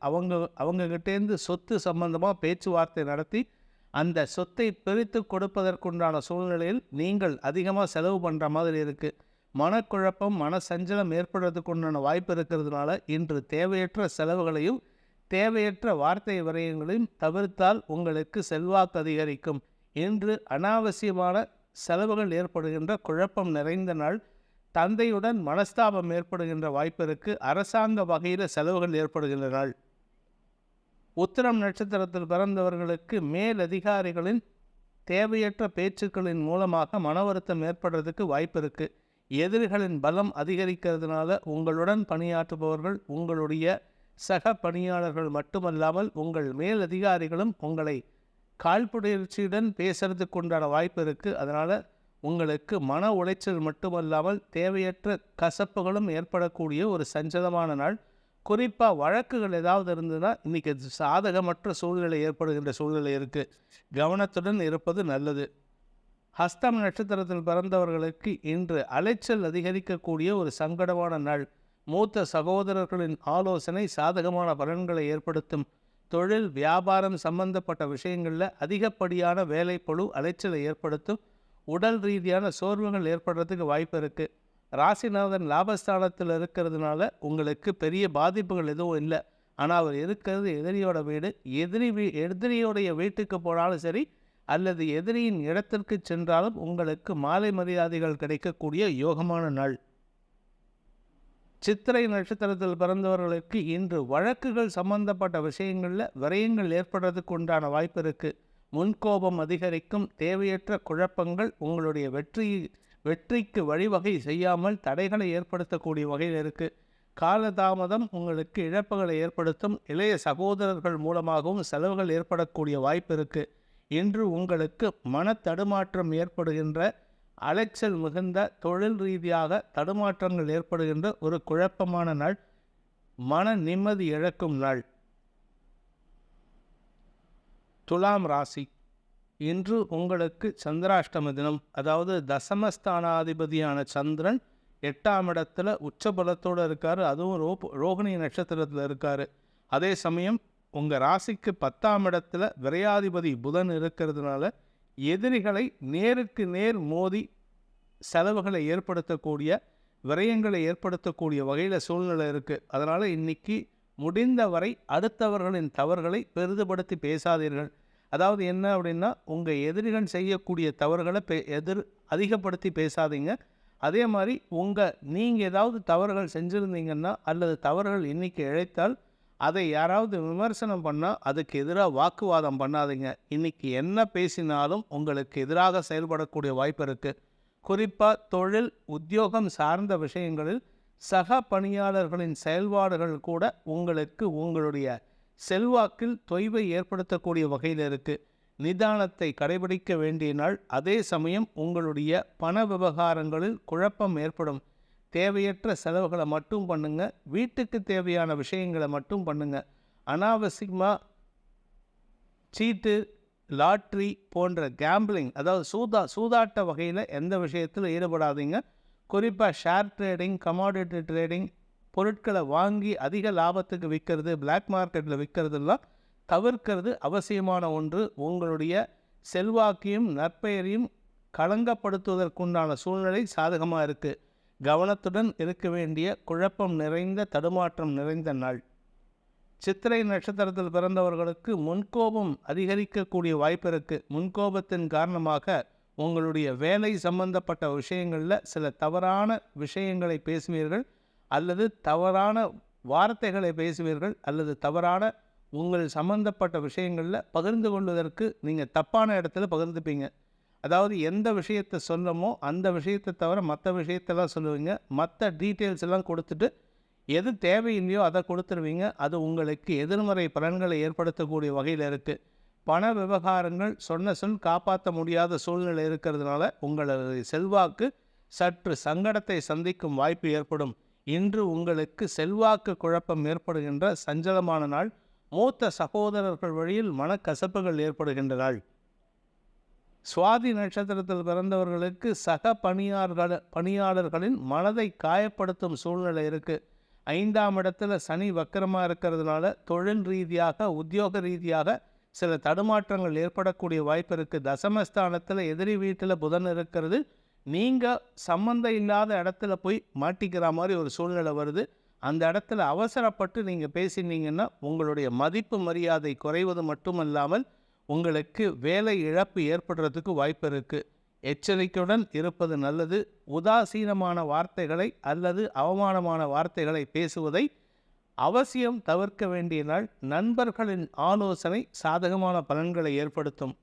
அவங்ககிட்டேருந்து சொத்து சம்பந்தமாக பேச்சுவார்த்தை நடத்தி அந்த சொத்தை பிரித்து கொடுப்பதற்குண்டான சூழ்நிலையில் நீங்கள் அதிகமாக செலவு பண்ணுற மாதிரி இருக்குது. மனக்குழப்பம், மனசஞ்சலம் ஏற்படுறதுக்கு உண்டான வாய்ப்பு இருக்கிறதுனால இன்று தேவையற்ற செலவுகளையும் தேவையற்ற வார்த்தை விரயங்களையும் தவிர்த்தால் உங்களுக்கு செல்வாக்கு அதிகரிக்கும். இன்று அனாவசியமான செலவுகள் ஏற்படுகின்ற குழப்பம் நிறைந்த நாள். தந்தையுடன் மனஸ்தாபம் ஏற்படுகின்ற வாய்ப்பு இருக்குது. அரசாங்க வகையில் செலவுகள் ஏற்படுகின்ற நாள். உத்திரம் நட்சத்திரத்தில் பிறந்தவர்களுக்கு மேலதிகாரிகளின் தேவையற்ற பேச்சுக்களின் மூலமாக மன வருத்தம் ஏற்படுறதுக்கு வாய்ப்பு இருக்குது. எதிரிகளின் பலம் அதிகரிக்கிறதுனால உங்களுடன் பணியாற்றுபவர்கள், உங்களுடைய சக பணியாளர்கள் மட்டுமல்லாமல் உங்கள் மேலதிகாரிகளும் உங்களை காழ்ப்புணர்ச்சியுடன் பேசுறதுக்கு உண்டான வாய்ப்பு இருக்குது. அதனால் உங்களுக்கு மன உளைச்சல் மட்டுமல்லாமல் தேவையற்ற கசப்புகளும் ஏற்படக்கூடிய ஒரு சஞ்சலமான நாள். குறிப்பாக வழக்குகள் ஏதாவது இருந்ததுன்னா இன்றைக்கி சாதகமற்ற சூழ்நிலை ஏற்படுகின்ற சூழ்நிலை இருக்குது. கவனத்துடன் இருப்பது நல்லது. ஹஸ்தம் நட்சத்திரத்தில் பிறந்தவர்களுக்கு இன்று அலைச்சல் அதிகரிக்கக்கூடிய ஒரு சங்கடமான நாள். மூத்த சகோதரர்களின் ஆலோசனை சாதகமான பலன்களை ஏற்படுத்தும். தொழில் வியாபாரம் சம்பந்தப்பட்ட விஷயங்களில் அதிகப்படியான வேலைப்பளு அலைச்சலை ஏற்படுத்தும். உடல் ரீதியான சோர்வுகள் ஏற்படுறதுக்கு வாய்ப்பு இருக்குது. ராசிநாதன் லாபஸ்தானத்தில் இருக்கிறதுனால உங்களுக்கு பெரிய பாதிப்புகள் எதுவும் இல்லை. ஆனால் அவர் இருக்கிறது எதிரியோட வீடு. எதிரியோடைய வீட்டுக்கு போனாலும் சரி, அல்லது எதிரியின் இடத்திற்கு சென்றாலும் உங்களுக்கு மாலை மரியாதைகள் கிடைக்கக்கூடிய யோகமான நாள். சித்திரை நட்சத்திரத்தில் பிறந்தவர்களுக்கு இன்று வழக்குகள் சம்பந்தப்பட்ட விஷயங்களில் விரயங்கள் ஏற்படுறதுக்கு உண்டான வாய்ப்பு இருக்குது. முன்கோபம் அதிகரிக்கும். தேவையற்ற குழப்பங்கள் உங்களுடைய வெற்றிக்கு வழிவகை செய்யாமல் தடைகளை ஏற்படுத்தக்கூடிய வகையில் இருக்குது. காலதாமதம் உங்களுக்கு இழப்புகளை ஏற்படுத்தும். இளைய சகோதரர்கள் மூலமாகவும் செலவுகள் ஏற்படக்கூடிய வாய்ப்பு இருக்குது. இன்று உங்களுக்கு மன தடுமாற்றம் ஏற்படுகின்ற, அலைச்சல் மிகுந்த, தொழில் ரீதியாக தடுமாற்றங்கள் ஏற்படுகின்ற ஒரு குழப்பமான நாள். மன நிம்மதி இழக்கும் நாள். துலாம் ராசி. இன்று உங்களுக்கு சந்திராஷ்டம தினம். அதாவது தசமஸ்தானாதிபதியான சந்திரன் 8ஆம் இடத்துல உச்சபலத்தோடு இருக்கார். அதுவும் ரோகிணி நட்சத்திரத்தில் இருக்கார். அதே சமயம் உங்கள் ராசிக்கு 10ஆம் இடத்துல விரையாதிபதி புதன் இருக்கிறதுனால எதிரிகளை நேருக்கு நேர் மோதி செலவுகளை ஏற்படுத்தக்கூடிய, விரயங்களை ஏற்படுத்தக்கூடிய வகையில் சூழ்நிலை இருக்குது. அதனால் இன்றைக்கி முடிந்தவரை அடுத்தவர்களின் தவறுகளை பெரிதுபடுத்தி பேசாதீர்கள். அதாவது என்ன அப்படின்னா, உங்கள் எதிரிகள் செய்யக்கூடிய தவறுகளை அதிகப்படுத்தி பேசாதீங்க. அதே மாதிரி நீங்கள் ஏதாவது தவறுகள் செஞ்சுருந்தீங்கன்னா அல்லது தவறுகள் இன்றைக்கி இழைத்தால் அதை யாராவது விமர்சனம் பண்ணால் அதுக்கு எதிராக வாக்குவாதம் பண்ணாதீங்க. இன்றைக்கி என்ன பேசினாலும் உங்களுக்கு எதிராக செயல்படக்கூடிய வாய்ப்பு இருக்குது. குறிப்பாக தொழில் உத்தியோகம் சார்ந்த விஷயங்களில் சக பணியாளர்களின் செயல்பாடுகள் கூட உங்களுக்கு உங்களுடைய செல்வாக்கில் தொய்வை ஏற்படுத்தக்கூடிய வகையில் இருக்குது. நிதானத்தை கடைபிடிக்க வேண்டிய நாள். அதே சமயம் உங்களுடைய பண விவகாரங்களில் குழப்பம் ஏற்படும். தேவையற்ற செலவுகளை மட்டும் பண்ணுங்க. வீட்டுக்கு தேவையான விஷயங்களை மட்டும் பண்ணுங்க. அனாவசியமாக சீட்டு, லாட்ரி போன்ற கேம்பிளிங், அதாவது சூதாட்ட வகையில் எந்த விஷயத்தில் ஈடுபடாதீங்க. குறிப்பாக ஷேர் ட்ரேடிங், கமாடிட்டி ட்ரேடிங், பொருட்களை வாங்கி அதிக லாபத்துக்கு விற்கிறது, பிளாக் மார்க்கெட்டில் விற்கிறதுலாம் தவிர்க்கிறது அவசியமான ஒன்று. உங்களுடைய செல்வாக்கையும் நற்பெயரையும் களங்கப்படுத்துவதற்குண்டான சூழ்நிலை சாதகமாக இருக்குது. கவனத்துடன் இருக்க வேண்டிய குழப்பம் நிறைந்த, தடுமாற்றம் நிறைந்த நாள். சித்திரை நட்சத்திரத்தில் பிறந்தவர்களுக்கு முன்கோபம் அதிகரிக்கக்கூடிய வாய்ப்பு இருக்குது. முன்கோபத்தின் காரணமாக உங்களுடைய வேலை சம்பந்தப்பட்ட விஷயங்களில் சில தவறான விஷயங்களை பேசுவீர்கள், அல்லது தவறான வார்த்தைகளை பேசுவீர்கள், அல்லது தவறான உங்கள் சம்பந்தப்பட்ட விஷயங்களில் பகிர்ந்து கொள்வதற்கு நீங்கள் தப்பான இடத்துல பகிர்ந்துப்பீங்க. அதாவது எந்த விஷயத்தை சொல்லமோ அந்த விஷயத்தை தவிர மற்ற விஷயத்தெல்லாம் சொல்லுவீங்க. மற்ற டீட்டெயில்ஸ் எல்லாம் கொடுத்துட்டு எது தேவையில்லையோ அதை கொடுத்துருவீங்க. அது உங்களுக்கு எதிர்மறை பலன்களை ஏற்படுத்தக்கூடிய வகையில் இருக்குது. பண விவகாரங்கள் சொன்ன சொல் காப்பாற்ற முடியாத சூழ்நிலை இருக்கிறதுனால உங்களது செல்வாக்கு சற்று சங்கடத்தை சந்திக்கும் வாய்ப்பு ஏற்படும். இன்று உங்களுக்கு செல்வாக்கு குழப்பம் ஏற்படுகின்ற சஞ்சலமான நாள். மூத்த சகோதரர்கள் வழியில் மனக்கசப்புகள் ஏற்படுகின்ற நாள். சுவாதி நட்சத்திரத்தில் பிறந்தவர்களுக்கு சக பணியாளர்களின் மனதை காயப்படுத்தும் சூழ்நிலை இருக்குது. 5ஆம் இடத்துல சனி வக்கரமாக இருக்கிறதுனால தொழில் ரீதியாக உத்தியோக ரீதியாக சில தடுமாற்றங்கள் ஏற்படக்கூடிய வாய்ப்பு இருக்குது. தசமஸ்தானத்தில் எதிரி வீட்டில் புதன் இருக்கிறது. நீங்கள் சம்மந்தம் இல்லாத இடத்துல போய் மாட்டிக்கிற மாதிரி ஒரு சூழ்நிலை வருது. அந்த இடத்துல அவசரப்பட்டு நீங்கள் பேசினீங்கன்னா உங்களுடைய மதிப்பு மரியாதை குறைவது மட்டுமல்லாமல் உங்களுக்கு வேலை இழப்பு ஏற்படுறதுக்கு வாய்ப்பு இருக்குது. எச்சரிக்கையுடன் இருப்பது நல்லது. உதாசீனமான வார்த்தைகளை அல்லது அவமானமான வார்த்தைகளை பேசுவதை அவசியம் தவிர்க்க வேண்டிய நாள். நண்பர்களின் ஆலோசனை சாதகமான பலன்களை ஏற்படுத்தும்.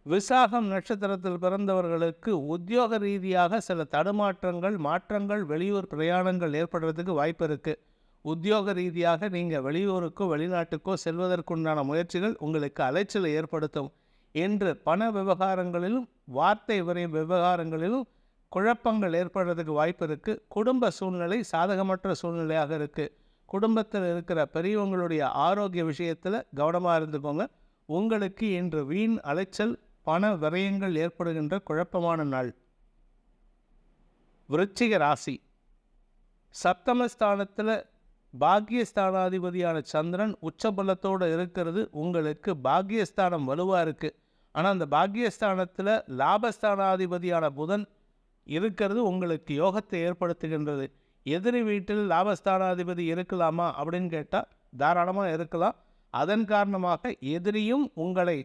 விசாகம் நட்சத்திரத்தில் பிறந்தவர்களுக்கு உத்தியோக ரீதியாக சில தடுமாற்றங்கள் மாற்றங்கள் வெளியூர் பிரயாணங்கள் ஏற்படுறதுக்கு வாய்ப்பு இருக்குது. உத்தியோக ரீதியாக நீங்கள் வெளியூருக்கோ வெளிநாட்டுக்கோ செல்வதற்குண்டான முயற்சிகள் உங்களுக்கு அலைச்சலை ஏற்படுத்தும். என்று பண விவகாரங்களிலும் வார்த்தை விவகாரங்களிலும் குழப்பங்கள் ஏற்படுறதுக்கு வாய்ப்பு இருக்குது. குடும்ப சூழ்நிலை சாதகமற்ற சூழ்நிலையாக இருக்குது. குடும்பத்தில் இருக்கிற பெரியவங்களுடைய ஆரோக்கிய விஷயத்தில் கவனமாக இருந்துக்கோங்க. உங்களுக்கு இன்று வீண் அலைச்சல் பண விரயங்கள் ஏற்படுகின்ற குழப்பமான நாள். விருச்சிக ராசி. சப்தமஸ்தானத்தில் பாக்கியஸ்தானாதிபதியான சந்திரன் உச்சபலத்தோடு இருக்கிறது. உங்களுக்கு பாக்கியஸ்தானம் வலுவாக இருக்குது. ஆனால் அந்த பாக்கியஸ்தானத்தில் லாபஸ்தானாதிபதியான புதன் இருக்கிறது உங்களுக்கு யோகத்தை ஏற்படுத்துகின்றது. எதிரி வீட்டில் லாபஸ்தானாதிபதி இருக்கலாமா அப்படின்னு கேட்டால் தாராளமாக இருக்கலாம். அதன் காரணமாக எதிரியும் உங்களை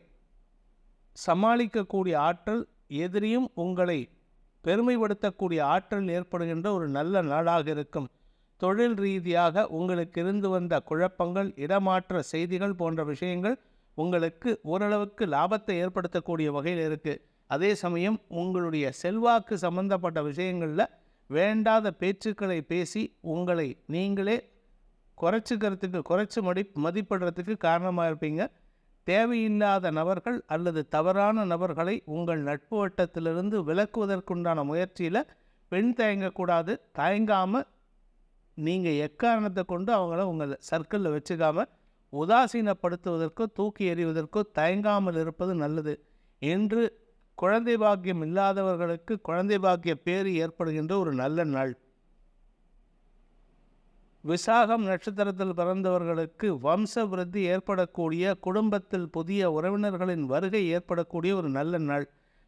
சமாளிக்கக்கூடிய ஆற்றல், எதிரியும் உங்களை பெருமைப்படுத்தக்கூடிய ஆற்றல் ஏற்படுகின்ற ஒரு நல்ல நாளாக இருக்கும். தொழில் ரீதியாக உங்களுக்கு இருந்து வந்த குழப்பங்கள், இடமாற்ற செய்திகள் போன்ற விஷயங்கள் உங்களுக்கு ஓரளவுக்கு லாபத்தை ஏற்படுத்தக்கூடிய வகையில் இருக்குது. அதே சமயம் உங்களுடைய செல்வாக்கு சம்பந்தப்பட்ட விஷயங்களில் வேண்டாத பேச்சுக்களை பேசி உங்களை நீங்களே குறைச்சி மதிப்பிடுறதுக்கு காரணமாக இருப்பீங்க. தேவையில்லாத நபர்கள் அல்லது தவறான நபர்களை உங்கள் நட்பு வட்டத்திலிருந்து விலக்குவதற்குண்டான முயற்சியில் பெண் தயங்கக்கூடாது. தயங்காமல் நீங்கள் எக்காரணத்தை கொண்டு அவங்கள உங்கள் சர்க்கிளில் வச்சுக்காமல் உதாசீனப்படுத்துவதற்கோ தூக்கி எறிவதற்கோ தயங்காமல் இருப்பது நல்லது. என்று குழந்தை பாக்கியம் இல்லாதவர்களுக்கு குழந்தை பாக்கிய பேறு ஏற்படுகின்ற ஒரு நல்ல நாள். விசாகம் நட்சத்திரத்தில் பிறந்தவர்களுக்கு வம்ச விருத்தி ஏற்படக்கூடிய, குடும்பத்தில் புதிய உறவினர்களின் வருகை ஏற்படக்கூடிய ஒரு நல்ல நாள்.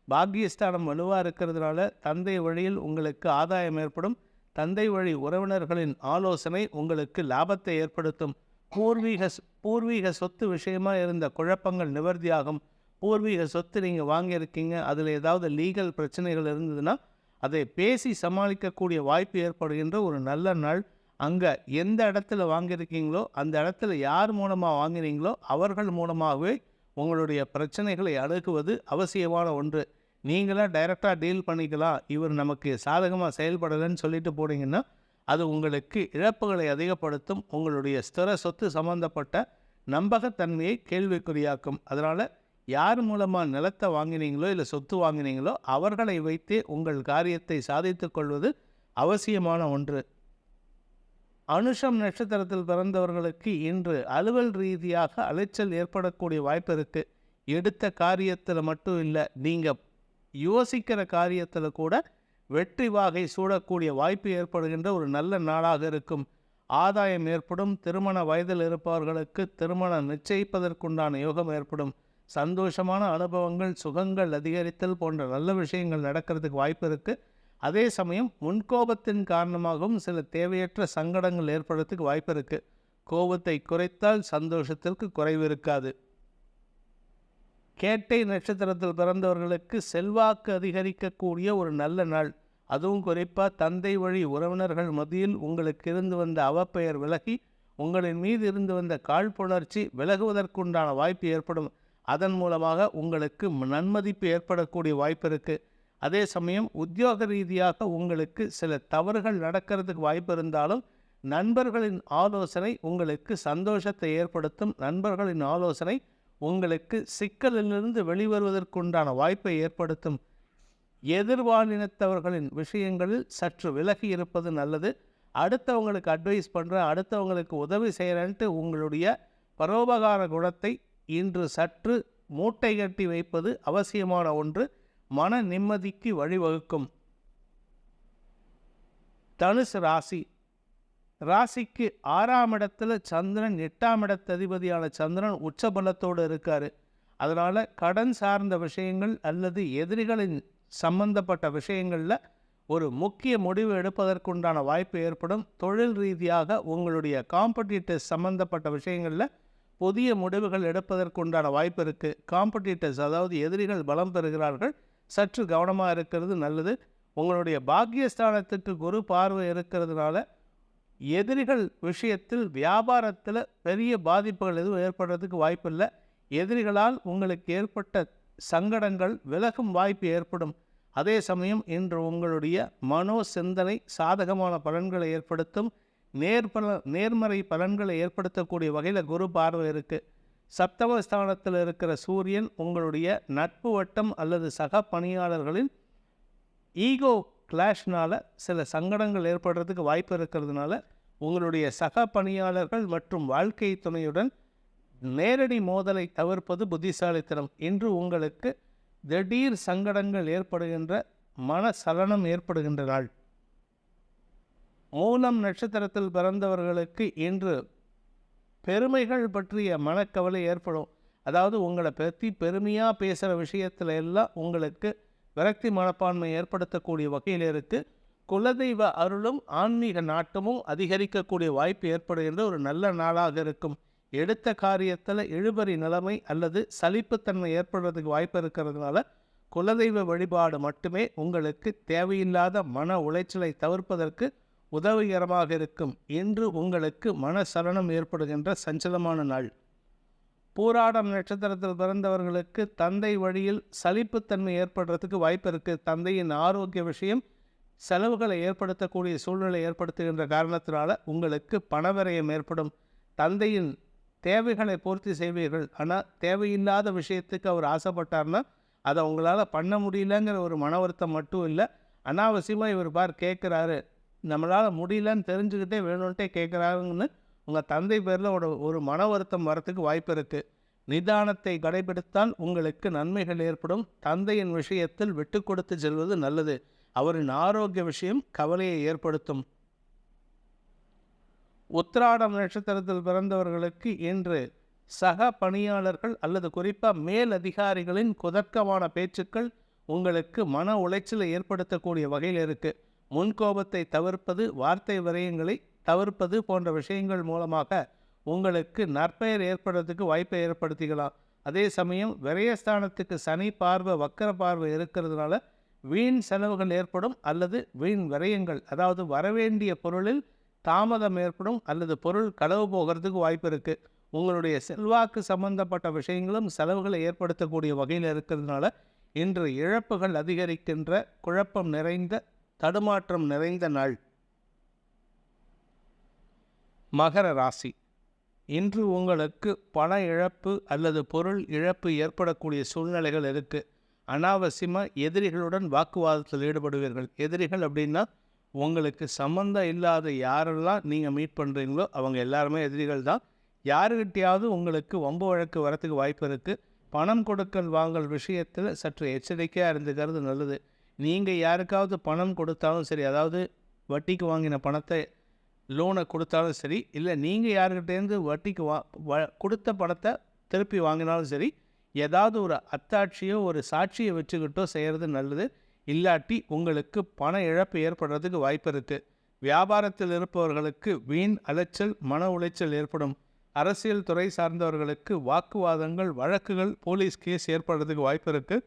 பாக்கியஸ்தானம் வலுவாக இருக்கிறதுனால தந்தை வழியில் உங்களுக்கு ஆதாயம் ஏற்படும். தந்தை வழி உறவினர்களின் ஆலோசனை உங்களுக்கு லாபத்தை ஏற்படுத்தும். பூர்வீக சொத்து விஷயமாக இருந்த குழப்பங்கள் நிவர்த்தியாகும். பூர்வீக சொத்து நீங்கள் வாங்கியிருக்கீங்க, அதில் ஏதாவது லீகல் பிரச்சனைகள் இருந்ததுன்னா அதை பேசி சமாளிக்கக்கூடிய வாய்ப்பு ஏற்படுகின்ற ஒரு நல்ல நாள். அங்கே எந்த இடத்துல வாங்கியிருக்கீங்களோ அந்த இடத்துல யார் மூலமாக வாங்கினீங்களோ அவர்கள் மூலமாகவே உங்களுடைய பிரச்சனைகளை அணுகுவது அவசியமான ஒன்று. நீங்களாம் டைரெக்டாக டீல் பண்ணிக்கலாம், இவர் நமக்கு சாதகமாக செயல்படலைன்னு சொல்லிட்டு போனீங்கன்னா அது உங்களுக்கு இழப்புகளை அதிகப்படுத்தும். உங்களுடைய ஸ்திர சொத்து சம்பந்தப்பட்ட நம்பகத்தன்மையை கேள்விக்குறியாக்கும். அதனால் யார் மூலமாக நிலத்தை வாங்கினீங்களோ இல்லை சொத்து வாங்கினீங்களோ அவர்களை வைத்தே உங்கள் காரியத்தை சாதித்து கொள்வது அவசியமான ஒன்று. அனுஷம் நட்சத்திரத்தில் பிறந்தவர்களுக்கு இன்று அலுவல் ரீதியாக அலைச்சல் ஏற்படக்கூடிய வாய்ப்பு இருக்குது. எடுத்த காரியத்தில் மட்டும் இல்லை, நீங்கள் யோசிக்கிற காரியத்தில் கூட வெற்றி வாகை சூடக்கூடிய வாய்ப்பு ஏற்படுகின்ற ஒரு நல்ல நாளாக இருக்கும். ஆதாயம் ஏற்படும். திருமண வயதில் இருப்பவர்களுக்கு திருமணம் நிச்சயிப்பதற்குண்டான யோகம் ஏற்படும். சந்தோஷமான அனுபவங்கள், சுகங்கள் அதிகரித்தல் போன்ற நல்ல விஷயங்கள் நடக்கிறதுக்கு வாய்ப்பு இருக்குது. அதே சமயம் முன்கோபத்தின் காரணமாகவும் சில தேவையற்ற சங்கடங்கள் ஏற்படுறதுக்கு வாய்ப்பு இருக்குது. கோபத்தை குறைத்தால் சந்தோஷத்திற்கு குறைவு இருக்காது. கேட்டை நட்சத்திரத்தில் பிறந்தவர்களுக்கு செல்வாக்கு அதிகரிக்கக்கூடிய ஒரு நல்ல நாள். அதுவும் குறிப்பாக தந்தை வழி உறவினர்கள் மத்தியில் உங்களுக்கு இருந்து வந்த அவப்பெயர் விலகி உங்களின் மீது இருந்து வந்த காழ்ப்புணர்ச்சி விலகுவதற்குண்டான வாய்ப்பு ஏற்படும். அதன் மூலமாக உங்களுக்கு நன்மதிப்பு ஏற்படக்கூடிய வாய்ப்பு இருக்குது. அதே சமயம் உத்தியோக ரீதியாக உங்களுக்கு சில தவறுகள் நடக்கிறதுக்கு வாய்ப்பு இருந்தாலும் நண்பர்களின் ஆலோசனை உங்களுக்கு சந்தோஷத்தை ஏற்படுத்தும். நண்பர்களின் ஆலோசனை உங்களுக்கு சிக்கலிலிருந்து வெளிவருவதற்குண்டான வாய்ப்பை ஏற்படுத்தும். எதிர்பாலினத்தவர்களின் விஷயங்களில் சற்று விலகி இருப்பது நல்லது. அடுத்தவங்களுக்கு அட்வைஸ் பண்ணுறேன், அடுத்தவங்களுக்கு உதவி செய்கிறேன்ட்டு உங்களுடைய பரோபகார குணத்தை இன்று சற்று மூட்டை கட்டி வைப்பது அவசியமான ஒன்று. மன நிம்மதிக்கு வழிவகுக்கும். தனுசு ராசி. ராசிக்கு 6ஆம் இடத்துல சந்திரன், 8ஆம் இடத்து அதிபதியான சந்திரன் உச்சபலத்தோடு இருக்காரு. அதனால் கடன் சார்ந்த விஷயங்கள் அல்லது எதிரிகளின் சம்பந்தப்பட்ட விஷயங்களில் ஒரு முக்கிய முடிவு எடுப்பதற்குண்டான வாய்ப்பு ஏற்படும். தொழில் ரீதியாக உங்களுடைய காம்படிட்டர்ஸ் சம்பந்தப்பட்ட விஷயங்களில் புதிய முடிவுகள் எடுப்பதற்குண்டான வாய்ப்பு இருக்குது. காம்படிட்டர்ஸ் அதாவது எதிரிகள் பலம் பெறுகிறார்கள். சற்று கவனமாக இருக்கிறது நல்லது. உங்களுடைய பாக்கியஸ்தானத்துக்கு குரு பார்வை இருக்கிறதுனால எதிரிகள் விஷயத்தில் வியாபாரத்தில் பெரிய பாதிப்புகள் எதுவும் ஏற்படுறதுக்கு வாய்ப்பில்லை. எதிரிகளால் உங்களுக்கு ஏற்பட்ட சங்கடங்கள் விலகும் வாய்ப்பு ஏற்படும். அதே சமயம் இன்று உங்களுடைய மனோ சிந்தனை சாதகமான பலன்களை ஏற்படுத்தும். நேர்மறை பலன்களை ஏற்படுத்தக்கூடிய வகையில் குரு பார்வை இருக்குது. சப்தமஸ்தானத்தில் இருக்கிற சூரியன் உங்களுடைய நட்பு வட்டம் அல்லது சக பணியாளர்களின் ஈகோ கிளாஷ்னால் சில சங்கடங்கள் ஏற்படுறதுக்கு வாய்ப்பு இருக்கிறதுனால உங்களுடைய சக பணியாளர்கள் மற்றும் வாழ்க்கை துணையுடன் நேரடி மோதலை தவிர்ப்பது புத்திசாலித்தனம். இன்று உங்களுக்கு திடீர் சங்கடங்கள் ஏற்படுகின்ற மனசலனம் ஏற்படுகின்ற நாள். மூலம் நட்சத்திரத்தில் பிறந்தவர்களுக்கு இன்று பெருமைகள் பற்றிய மனக்கவலை ஏற்படும். அதாவது உங்களை பற்றி பெருமையாக பேசுகிற விஷயத்தில் எல்லாம் உங்களுக்கு விரக்தி மனப்பான்மை ஏற்படுத்தக்கூடிய வகையில் இருக்குது. குலதெய்வ அருளும் ஆன்மீக நாட்டமும் அதிகரிக்கக்கூடிய வாய்ப்பு ஏற்படுகின்ற ஒரு நல்ல நாளாக இருக்கும். எடுத்த காரியத்தில் இழுபறி நிலைமை அல்லது சலிப்புத்தன்மை ஏற்படுறதுக்கு வாய்ப்பு இருக்கிறதுனால குலதெய்வ வழிபாடு மட்டுமே உங்களுக்கு தேவையில்லாத மன உளைச்சலை தவிர்ப்பதற்கு உதவிகரமாக இருக்கும். இன்று உங்களுக்கு மனசலனம் ஏற்படுகின்ற சஞ்சலமான நாள். பூராடம் நட்சத்திரத்தில் பிறந்தவர்களுக்கு தந்தை வழியில் சலிப்புத்தன்மை ஏற்படுறதுக்கு வாய்ப்பு இருக்குது. தந்தையின் ஆரோக்கிய விஷயம் செலவுகளை ஏற்படுத்தக்கூடிய சூழ்நிலை ஏற்படுத்துகின்ற காரணத்தினால உங்களுக்கு பணவிரயம் ஏற்படும். தந்தையின் தேவைகளை பூர்த்தி செய்வீர்கள். ஆனால் தேவையில்லாத விஷயத்துக்கு அவர் ஆசைப்பட்டார்னா அதை உங்களால் பண்ண முடியலங்கிற ஒரு மன வருத்தம் மட்டும் இல்லை, அனாவசியமாக இவர் கேட்குறாரு, நம்மளால் முடியலன்னு தெரிஞ்சுக்கிட்டே வேணும்ன்ட்டே கேட்குறாருன்னு உங்கள் தந்தை பேரில் ஒரு மன வருத்தம் வரத்துக்கு வாய்ப்பு இருக்குது. நிதானத்தை கடைபிடித்தால் உங்களுக்கு நன்மைகள் ஏற்படும். தந்தையின் விஷயத்தில் விட்டு கொடுத்து செல்வது நல்லது. அவரின் ஆரோக்கிய விஷயம் கவலையை ஏற்படுத்தும். உத்திராடம் நட்சத்திரத்தில் பிறந்தவர்களுக்கு இன்று சக பணியாளர்கள் அல்லது குறிப்பாக மேல் அதிகாரிகளின் குதர்க்கமான பேச்சுக்கள் உங்களுக்கு மன உளைச்சலை ஏற்படுத்தக்கூடிய வகையில் இருக்குது. முன்கோபத்தை தவிர்ப்பது, வார்த்தை விரயங்களை தவிர்ப்பது போன்ற விஷயங்கள் மூலமாக உங்களுக்கு நற்பெயர் ஏற்படுறதுக்கு வாய்ப்பை ஏற்படுத்திக்கலாம். அதே சமயம் விரயஸ்தானத்துக்கு சனி பார்வை வக்கர பார்வை இருக்கிறதுனால வீண் செலவுகள் ஏற்படும் அல்லது வீண் விரயங்கள், அதாவது வரவேண்டிய பொருளில் தாமதம் ஏற்படும் அல்லது பொருள் களவு போகிறதுக்கு வாய்ப்பு இருக்குது. உங்களுடைய செல்வாக்கு சம்பந்தப்பட்ட விஷயங்களும் செலவுகளை ஏற்படுத்தக்கூடிய வகையில் இருக்கிறதுனால இன்று இழப்புகள் அதிகரிக்கின்ற குழப்பம் நிறைந்த தடுமாற்றம் நிறைந்த நாள். மகர ராசி. இன்று உங்களுக்கு பண இழப்பு அல்லது பொருள் இழப்பு ஏற்படக்கூடிய சூழ்நிலைகள் இருக்குது. அனாவசியமாக எதிரிகளுடன் வாக்குவாதத்தில் ஈடுபடுவீர்கள். எதிரிகள் அப்படின்னா உங்களுக்கு சம்மந்தம் இல்லாத யாரெல்லாம் நீங்கள் மீட் பண்ணுறீங்களோ அவங்க எல்லாருமே எதிரிகள் தான். யாருக்கிட்டையாவது உங்களுக்கு வம்பு வழக்கு வரத்துக்கு வாய்ப்பு இருக்குது. பணம் கொடுக்கல் வாங்கல் விஷயத்தில் சற்று எச்சரிக்கையாக இருந்துக்கிறது நல்லது. நீங்கள் யாருக்காவது பணம் கொடுத்தாலும் சரி, அதாவது வட்டிக்கு வாங்கின பணத்தை லோனை கொடுத்தாலும் சரி, இல்லை நீங்கள் யாருக்கிட்டேருந்து வட்டிக்கு கொடுத்த பணத்தை திருப்பி வாங்கினாலும் சரி, ஏதாவது ஒரு அத்தாட்சியோ ஒரு சாட்சியை வச்சுக்கிட்டோ செய்கிறது நல்லது. இல்லாட்டி உங்களுக்கு பண இழப்பு ஏற்படுறதுக்கு வாய்ப்பு இருக்குது. வியாபாரத்தில் இருப்பவர்களுக்கு வீண் அலைச்சல் மன உளைச்சல் ஏற்படும். அரசியல் துறை சார்ந்தவர்களுக்கு வாக்குவாதங்கள், வழக்குகள், போலீஸ் கேஸ் ஏற்படுறதுக்கு வாய்ப்பு இருக்குது.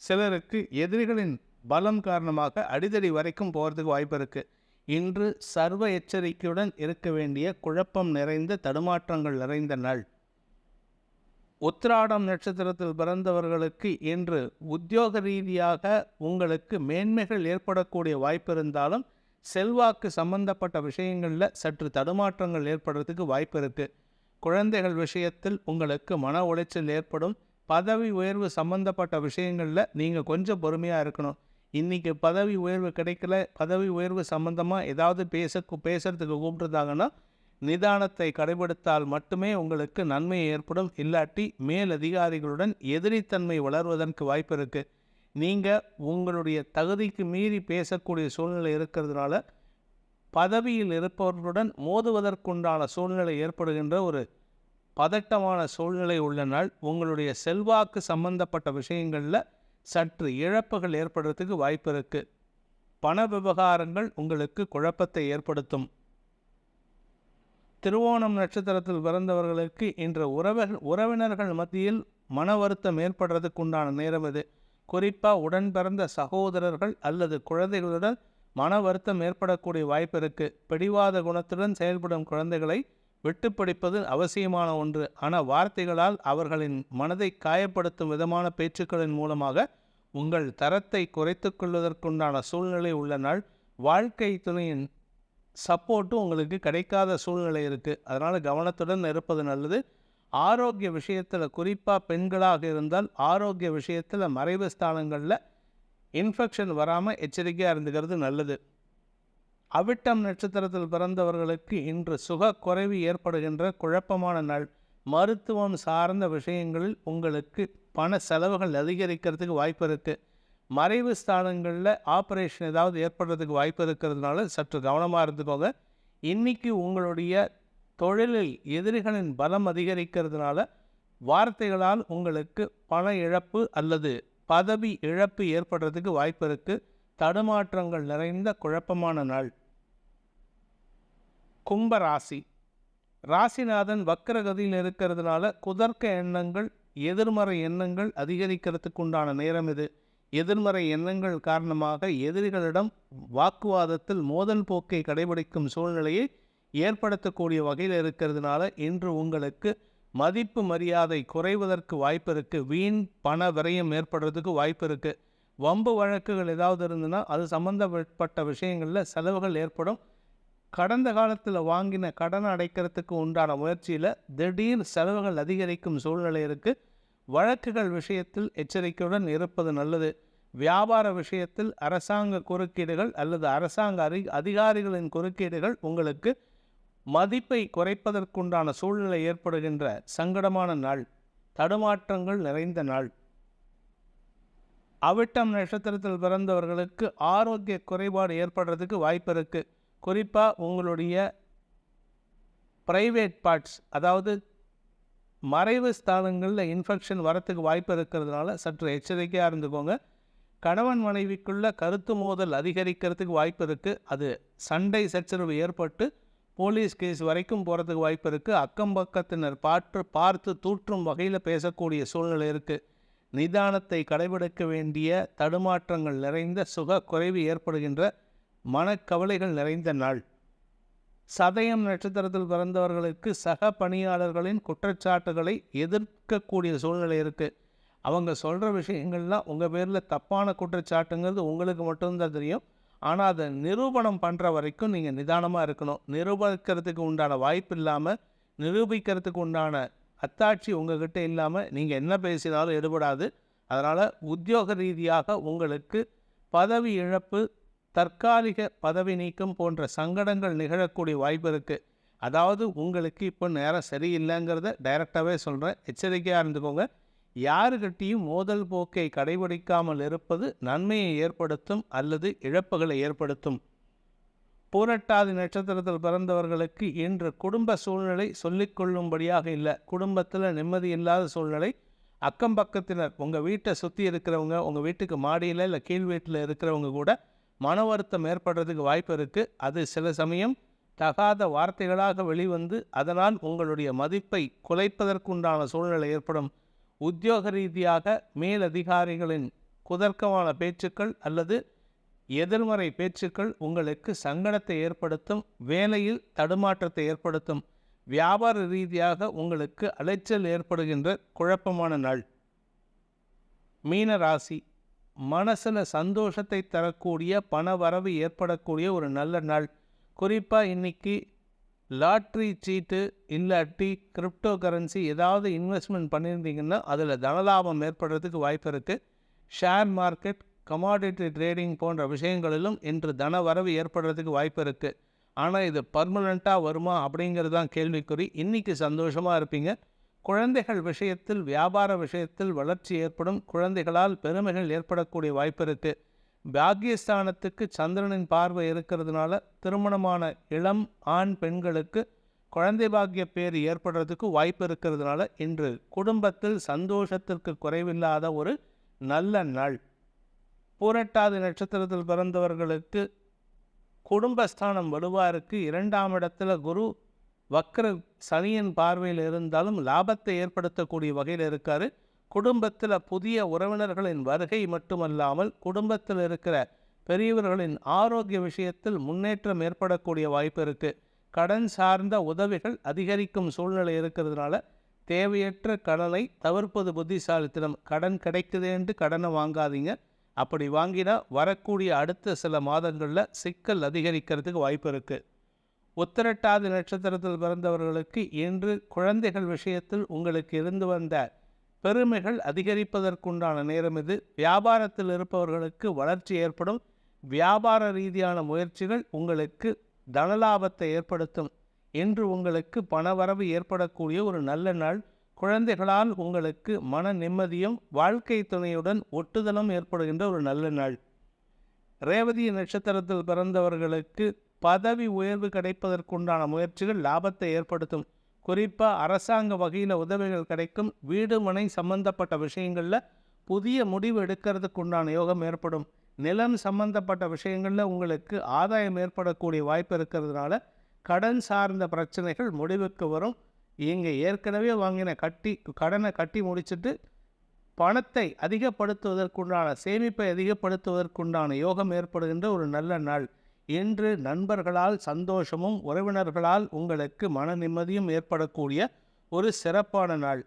சிலருக்கு எதிரிகளின் பலம் காரணமாக அடிதடி வரைக்கும் போகிறதுக்கு வாய்ப்பு இருக்குது. இன்று சர்வ எச்சரிக்கையுடன் இருக்க வேண்டிய குழப்பம் நிறைந்த தடுமாற்றங்கள் நிறைந்த நாள். உத்திராடம் நட்சத்திரத்தில் பிறந்தவர்களுக்கு இன்று உத்தியோக ரீதியாக உங்களுக்கு மேன்மைகள் ஏற்படக்கூடிய வாய்ப்பு இருந்தாலும் செல்வாக்கு சம்பந்தப்பட்ட விஷயங்களில் சற்று தடுமாற்றங்கள் ஏற்படுறதுக்கு வாய்ப்பு இருக்குது. குழந்தைகள் விஷயத்தில் உங்களுக்கு மன உளைச்சல் ஏற்படும். பதவி உயர்வு சம்பந்தப்பட்ட விஷயங்களில் நீங்கள் கொஞ்சம் பொறுமையாக இருக்கணும். இன்றைக்கி பதவி உயர்வு கிடைக்கல, பதவி உயர்வு சம்பந்தமாக ஏதாவது பேசுறதுக்கு கூப்பிட்டுருந்தாங்கன்னா நிதானத்தை கடைபிடித்தால் மட்டுமே உங்களுக்கு நன்மை ஏற்படும். இல்லாட்டி மேலதிகாரிகளுடன் எதிரித்தன்மை வளர்வதற்கு வாய்ப்பு இருக்குது. நீங்கள் உங்களுடைய தகுதிக்கு மீறி பேசக்கூடிய சூழ்நிலை இருக்கிறதுனால பதவியில் இருப்பவர்களுடன் மோதுவதற்குண்டான சூழ்நிலை ஏற்படுகின்ற ஒரு பதட்டமான சூழ்நிலை உள்ள நாள். உங்களுடைய செல்வாக்கு சம்பந்தப்பட்ட விஷயங்களில் சற்று இழப்புகள் ஏற்படுறதுக்கு வாய்ப்பு இருக்குது. பண விவகாரங்கள் உங்களுக்கு குழப்பத்தை ஏற்படுத்தும். திருவோணம் நட்சத்திரத்தில் பிறந்தவர்களுக்கு இன்று உறவினர்கள் மத்தியில் மன வருத்தம் ஏற்படுறதுக்கு உண்டான நேரம் இது. குறிப்பாக உடன் பிறந்த சகோதரர்கள் அல்லது குழந்தைகளுடன் மன வருத்தம் ஏற்படக்கூடிய வாய்ப்பு இருக்குது. பிடிவாத குணத்துடன் செயல்படும் குழந்தைகளை விட்டு பிடிப்பது அவசியமான ஒன்று. ஆனால் வார்த்தைகளால் அவர்களின் மனதை காயப்படுத்தும் விதமான பேச்சுக்களின் மூலமாக உங்கள் தரத்தை குறைத்து கொள்வதற்குண்டான சூழ்நிலை உள்ள நாள். வாழ்க்கை துணையின் சப்போர்ட்டும் உங்களுக்கு கிடைக்காத சூழ்நிலை இருக்குது. அதனால் கவனத்துடன் இருப்பது நல்லது. ஆரோக்கிய விஷயத்தில், குறிப்பாக பெண்களாக இருந்தால் ஆரோக்கிய விஷயத்தில் மறைவு ஸ்தானங்களில் இன்ஃபெக்ஷன் வராமல் எச்சரிக்கையாக இருந்துக்கிறது நல்லது. அவிட்டம் நட்சத்திரத்தில் பிறந்தவர்களுக்கு இன்று சுக குறைவு ஏற்படுகின்ற குழப்பமான நாள். மருத்துவம் சார்ந்த விஷயங்களில் உங்களுக்கு பண செலவுகள் அதிகரிக்கிறதுக்கு வாய்ப்பு இருக்குது. மறைவு ஸ்தானங்களில் ஆப்ரேஷன் ஏதாவது ஏற்படுறதுக்கு வாய்ப்பு இருக்கிறதுனால சற்று கவனமாக இருந்துக்கோங்க. இன்றைக்கி உங்களுடைய தொழிலில் எதிரிகளின் பலம் அதிகரிக்கிறதுனால வார்த்தைகளால் உங்களுக்கு பண இழப்பு அல்லது பதவி இழப்பு ஏற்படுறதுக்கு வாய்ப்பு இருக்குது. தடுமாற்றங்கள் நிறைந்த குழப்பமான நாள். கும்பராசி. ராசிநாதன் வக்கரகதியில் இருக்கிறதுனால குதர்க்க எண்ணங்கள், எதிர்மறை எண்ணங்கள் அதிகரிக்கிறதுக்கு உண்டான நேரம் இது. எதிர்மறை எண்ணங்கள் காரணமாக எதிரிகளிடம் வாக்குவாதத்தில் மோதல் போக்கை கடைபிடிக்கும் சூழ்நிலையை ஏற்படுத்தக்கூடிய வகையில் இருக்கிறதுனால இன்று உங்களுக்கு மதிப்பு மரியாதை குறைவதற்கு வாய்ப்பு இருக்குது. வீண் பண விரயம் ஏற்படுறதுக்கு வாய்ப்பு இருக்குது. வம்பு வழக்குகள் ஏதாவது இருந்ததுன்னா அது சம்பந்தப்பட்ட விஷயங்களில் செலவுகள் ஏற்படும். கடந்த காலத்தில் வாங்கின கடனை அடைக்கிறதுக்கு உண்டான முயற்சியில் திடீர் செலவுகள் அதிகரிக்கும் சூழ்நிலை இருக்குது. வழக்குகள் விஷயத்தில் எச்சரிக்கையுடன் இருப்பது நல்லது. வியாபார விஷயத்தில் அரசாங்க குறுக்கீடுகள் அல்லது அரசாங்க அதிகாரிகளின் குறுக்கீடுகள் உங்களுக்கு மதிப்பை குறைப்பதற்குண்டான சூழ்நிலை ஏற்படுகின்ற சங்கடமான நாள். தடுமாற்றங்கள் நிறைந்த நாள். அவிட்டம் நட்சத்திரத்தில் பிறந்தவர்களுக்கு ஆரோக்கிய குறைபாடு ஏற்படுறதுக்கு வாய்ப்பு இருக்குது. குறிப்பாக உங்களுடைய ப்ரைவேட் பார்ட்ஸ், அதாவது மறைவு ஸ்தானங்களில் இன்ஃபெக்ஷன் வரத்துக்கு வாய்ப்பு இருக்கிறதுனால சற்று எச்சரிக்கையாக இருந்துக்கோங்க. கணவன் மனைவிக்குள்ள கருத்து மோதல் அதிகரிக்கிறதுக்கு வாய்ப்பு இருக்குது. அது சண்டை சச்சரவு ஏற்பட்டு போலீஸ் கேஸ் வரைக்கும் போகிறதுக்கு வாய்ப்பு இருக்குது. அக்கம் பக்கத்தினர் பார்த்து தூற்றும் வகையில் பேசக்கூடிய சூழ்நிலை இருக்குது. நிதானத்தை கடைபிடிக்க வேண்டிய தடுமாற்றங்கள் நிறைந்த சுக குறைவு ஏற்படுகின்ற மனக்கவலைகள் நிறைந்த நாள். சதயம் நட்சத்திரத்தில் பிறந்தவர்களுக்கு சக பணியாளர்களின் குற்றச்சாட்டுகளை எதிர்க்கக்கூடிய சூழ்நிலை இருக்குது. அவங்க சொல்கிற விஷயங்கள்லாம் உங்கள் பேரில் தப்பான குற்றச்சாட்டுங்கிறது உங்களுக்கு மட்டும்தான் தெரியும். ஆனால் அதை நிரூபணம் பண்ணுற வரைக்கும் நீங்கள் நிதானமாக இருக்கணும். நிரூபிக்கிறதுக்கு உண்டான வாய்ப்பு இல்லாமல், நிரூபிக்கிறதுக்கு உண்டான அத்தாட்சி உங்கள்கிட்ட இல்லாமல் நீங்கள் என்ன பேசினாலும் எடுபடாது. அதனால் உத்தியோக ரீதியாக உங்களுக்கு பதவி இழப்பு, தற்காலிக பதவி நீக்கம் போன்ற சங்கடங்கள் நிகழக்கூடிய வாய்ப்பு இருக்குது. அதாவது உங்களுக்கு இப்போ நேரம் சரியில்லைங்கிறத டைரெக்டாகவே சொல்கிறேன். எச்சரிக்கையாக இருந்துக்கோங்க. யாருக்கிட்டையும் மோதல் போக்கை கடைபிடிக்காமல் இருப்பது நன்மையை ஏற்படுத்தும் அல்லது இழப்புகளை ஏற்படுத்தும். பூரட்டாதி நட்சத்திரத்தில் பிறந்தவர்களுக்கு இன்று குடும்ப சூழ்நிலை சொல்லிக்கொள்ளும்படியாக இல்லை. குடும்பத்தில் நிம்மதி இல்லாத சூழ்நிலை. அக்கம் பக்கத்தினர், உங்கள் வீட்டை சுற்றி இருக்கிறவங்க, உங்கள் வீட்டுக்கு மாடியில் இல்லை கீழ் வீட்டில் இருக்கிறவங்க கூட மன வருத்தம் ஏற்படுறதுக்கு வாய்ப்பு இருக்குது. அது சில சமயம் தகாத வார்த்தைகளாக வெளிவந்து அதனால் உங்களுடைய மதிப்பை குலைப்பதற்குண்டான சூழ்நிலை ஏற்படும். உத்தியோக ரீதியாக மேலதிகாரிகளின் குதர்க்கமான பேச்சுக்கள் அல்லது எதிர்மறை பேச்சுக்கள் உங்களுக்கு சங்கடத்தை ஏற்படுத்தும். வேலையில் தடுமாற்றத்தை ஏற்படுத்தும். வியாபார ரீதியாக உங்களுக்கு அலைச்சல் ஏற்படுகின்ற குழப்பமான நாள். மீன ராசி. மனசில் சந்தோஷத்தை தரக்கூடிய பண வரவு ஏற்படக்கூடிய ஒரு நல்ல நாள். குறிப்பாக இன்றைக்கி லாட்ரி சீட்டு இல்லாட்டி கிரிப்டோ கரன்சி ஏதாவது இன்வெஸ்ட்மெண்ட் பண்ணியிருந்தீங்கன்னா அதில் தனலாபம் ஏற்படுறதுக்கு வாய்ப்பு இருக்குது. ஷேர் மார்க்கெட், கமாடிட்டி ட்ரேடிங் போன்ற விஷயங்களிலும் இன்று தன வரவு ஏற்படுறதுக்கு வாய்ப்பு இருக்குது. ஆனால் இது பர்மனெண்ட்டாக வருமா அப்படிங்கிறது தான் கேள்விக்குறி. இன்றைக்கி சந்தோஷமாக இருப்பீங்க. குழந்தைகள் விஷயத்தில், வியாபார விஷயத்தில் வளர்ச்சி ஏற்படும். குழந்தைகளால் பெருமைகள் ஏற்படக்கூடிய வாய்ப்பு இருக்குது. பாக்கியஸ்தானத்துக்கு சந்திரனின் பார்வை இருக்கிறதுனால திருமணமான இளம் ஆண் பெண்களுக்கு குழந்தை பாக்கிய பேர் ஏற்படுறதுக்கு வாய்ப்பு இருக்கிறதுனால இன்று குடும்பத்தில் சந்தோஷத்திற்கு குறைவில்லாத ஒரு நல்ல நாள். பூரட்டாதி நட்சத்திரத்தில் பிறந்தவர்களுக்கு குடும்பஸ்தானம் வலுவாக இருக்குது. 2ஆம் இடத்துல குரு வக்ர சனியின் பார்வையில் இருந்தாலும் லாபத்தை ஏற்படுத்தக்கூடிய வகையில் இருக்கார். குடும்பத்தில் புதிய உறவினர்களின் வருகை மட்டுமல்லாமல் குடும்பத்தில் இருக்கிற பெரியவர்களின் ஆரோக்கிய விஷயத்தில் முன்னேற்றம் ஏற்படக்கூடிய வாய்ப்பு இருக்குது. கடன் சார்ந்த உதவிகள் அதிகரிக்கும் சூழ்நிலை இருக்கிறதுனால தேவையற்ற கடனை தவிர்ப்பது புத்திசாலித்தனம். கடன் கிடைக்குதேன்ட்டு கடனை வாங்காதீங்க. அப்படி வாங்கினா வரக்கூடிய அடுத்த சில மாதங்களில் சிக்கல் அதிகரிக்கிறதுக்கு வாய்ப்பு இருக்குது. உத்திரட்டாதி நட்சத்திரத்தில் பிறந்தவர்களுக்கு இன்று குழந்தைகள் விஷயத்தில் உங்களுக்கு இருந்து வந்த பெருமைகள் அதிகரிப்பதற்குண்டான நேரம் இது. வியாபாரத்தில் இருப்பவர்களுக்கு வளர்ச்சி ஏற்படும். வியாபார ரீதியான முயற்சிகள் உங்களுக்கு தனலாபத்தை ஏற்படுத்தும். இன்று உங்களுக்கு பணவரவு ஏற்படக்கூடிய ஒரு நல்ல நாள். குழந்தைகளால் உங்களுக்கு மன நிம்மதியும் வாழ்க்கை துணையுடன் ஒட்டுதலும் ஏற்படுகின்ற ஒரு நல்ல நாள். ரேவதி நட்சத்திரத்தில் பிறந்தவர்களுக்கு பதவி உயர்வு கிடைப்பதற்குண்டான முயற்சிகள் லாபத்தை ஏற்படுத்தும். குறிப்பாக அரசாங்க வகையில் உதவிகள் கிடைக்கும். வீடு மனை சம்பந்தப்பட்ட விஷயங்களில் புதிய முடிவு எடுக்கிறதுக்குண்டான யோகம் ஏற்படும். நிலம் சம்பந்தப்பட்ட விஷயங்களில் உங்களுக்கு ஆதாயம் ஏற்படக்கூடிய வாய்ப்பு இருக்கிறதுனால கடன் சார்ந்த பிரச்சனைகள் முடிவுக்கு வரும். இங்கே ஏற்கனவே வாங்கின கடனை கட்டி முடிச்சுட்டு பணத்தை அதிகப்படுத்துவதற்குண்டான, சேமிப்பை அதிகப்படுத்துவதற்குண்டான யோகம் ஏற்படுகின்ற ஒரு நல்ல நாள். இன்று நண்பர்களால் சந்தோஷமும் உறவினர்களால் உங்களுக்கு மன நிம்மதியும் ஏற்படக்கூடிய ஒரு சிறப்பான நாள்.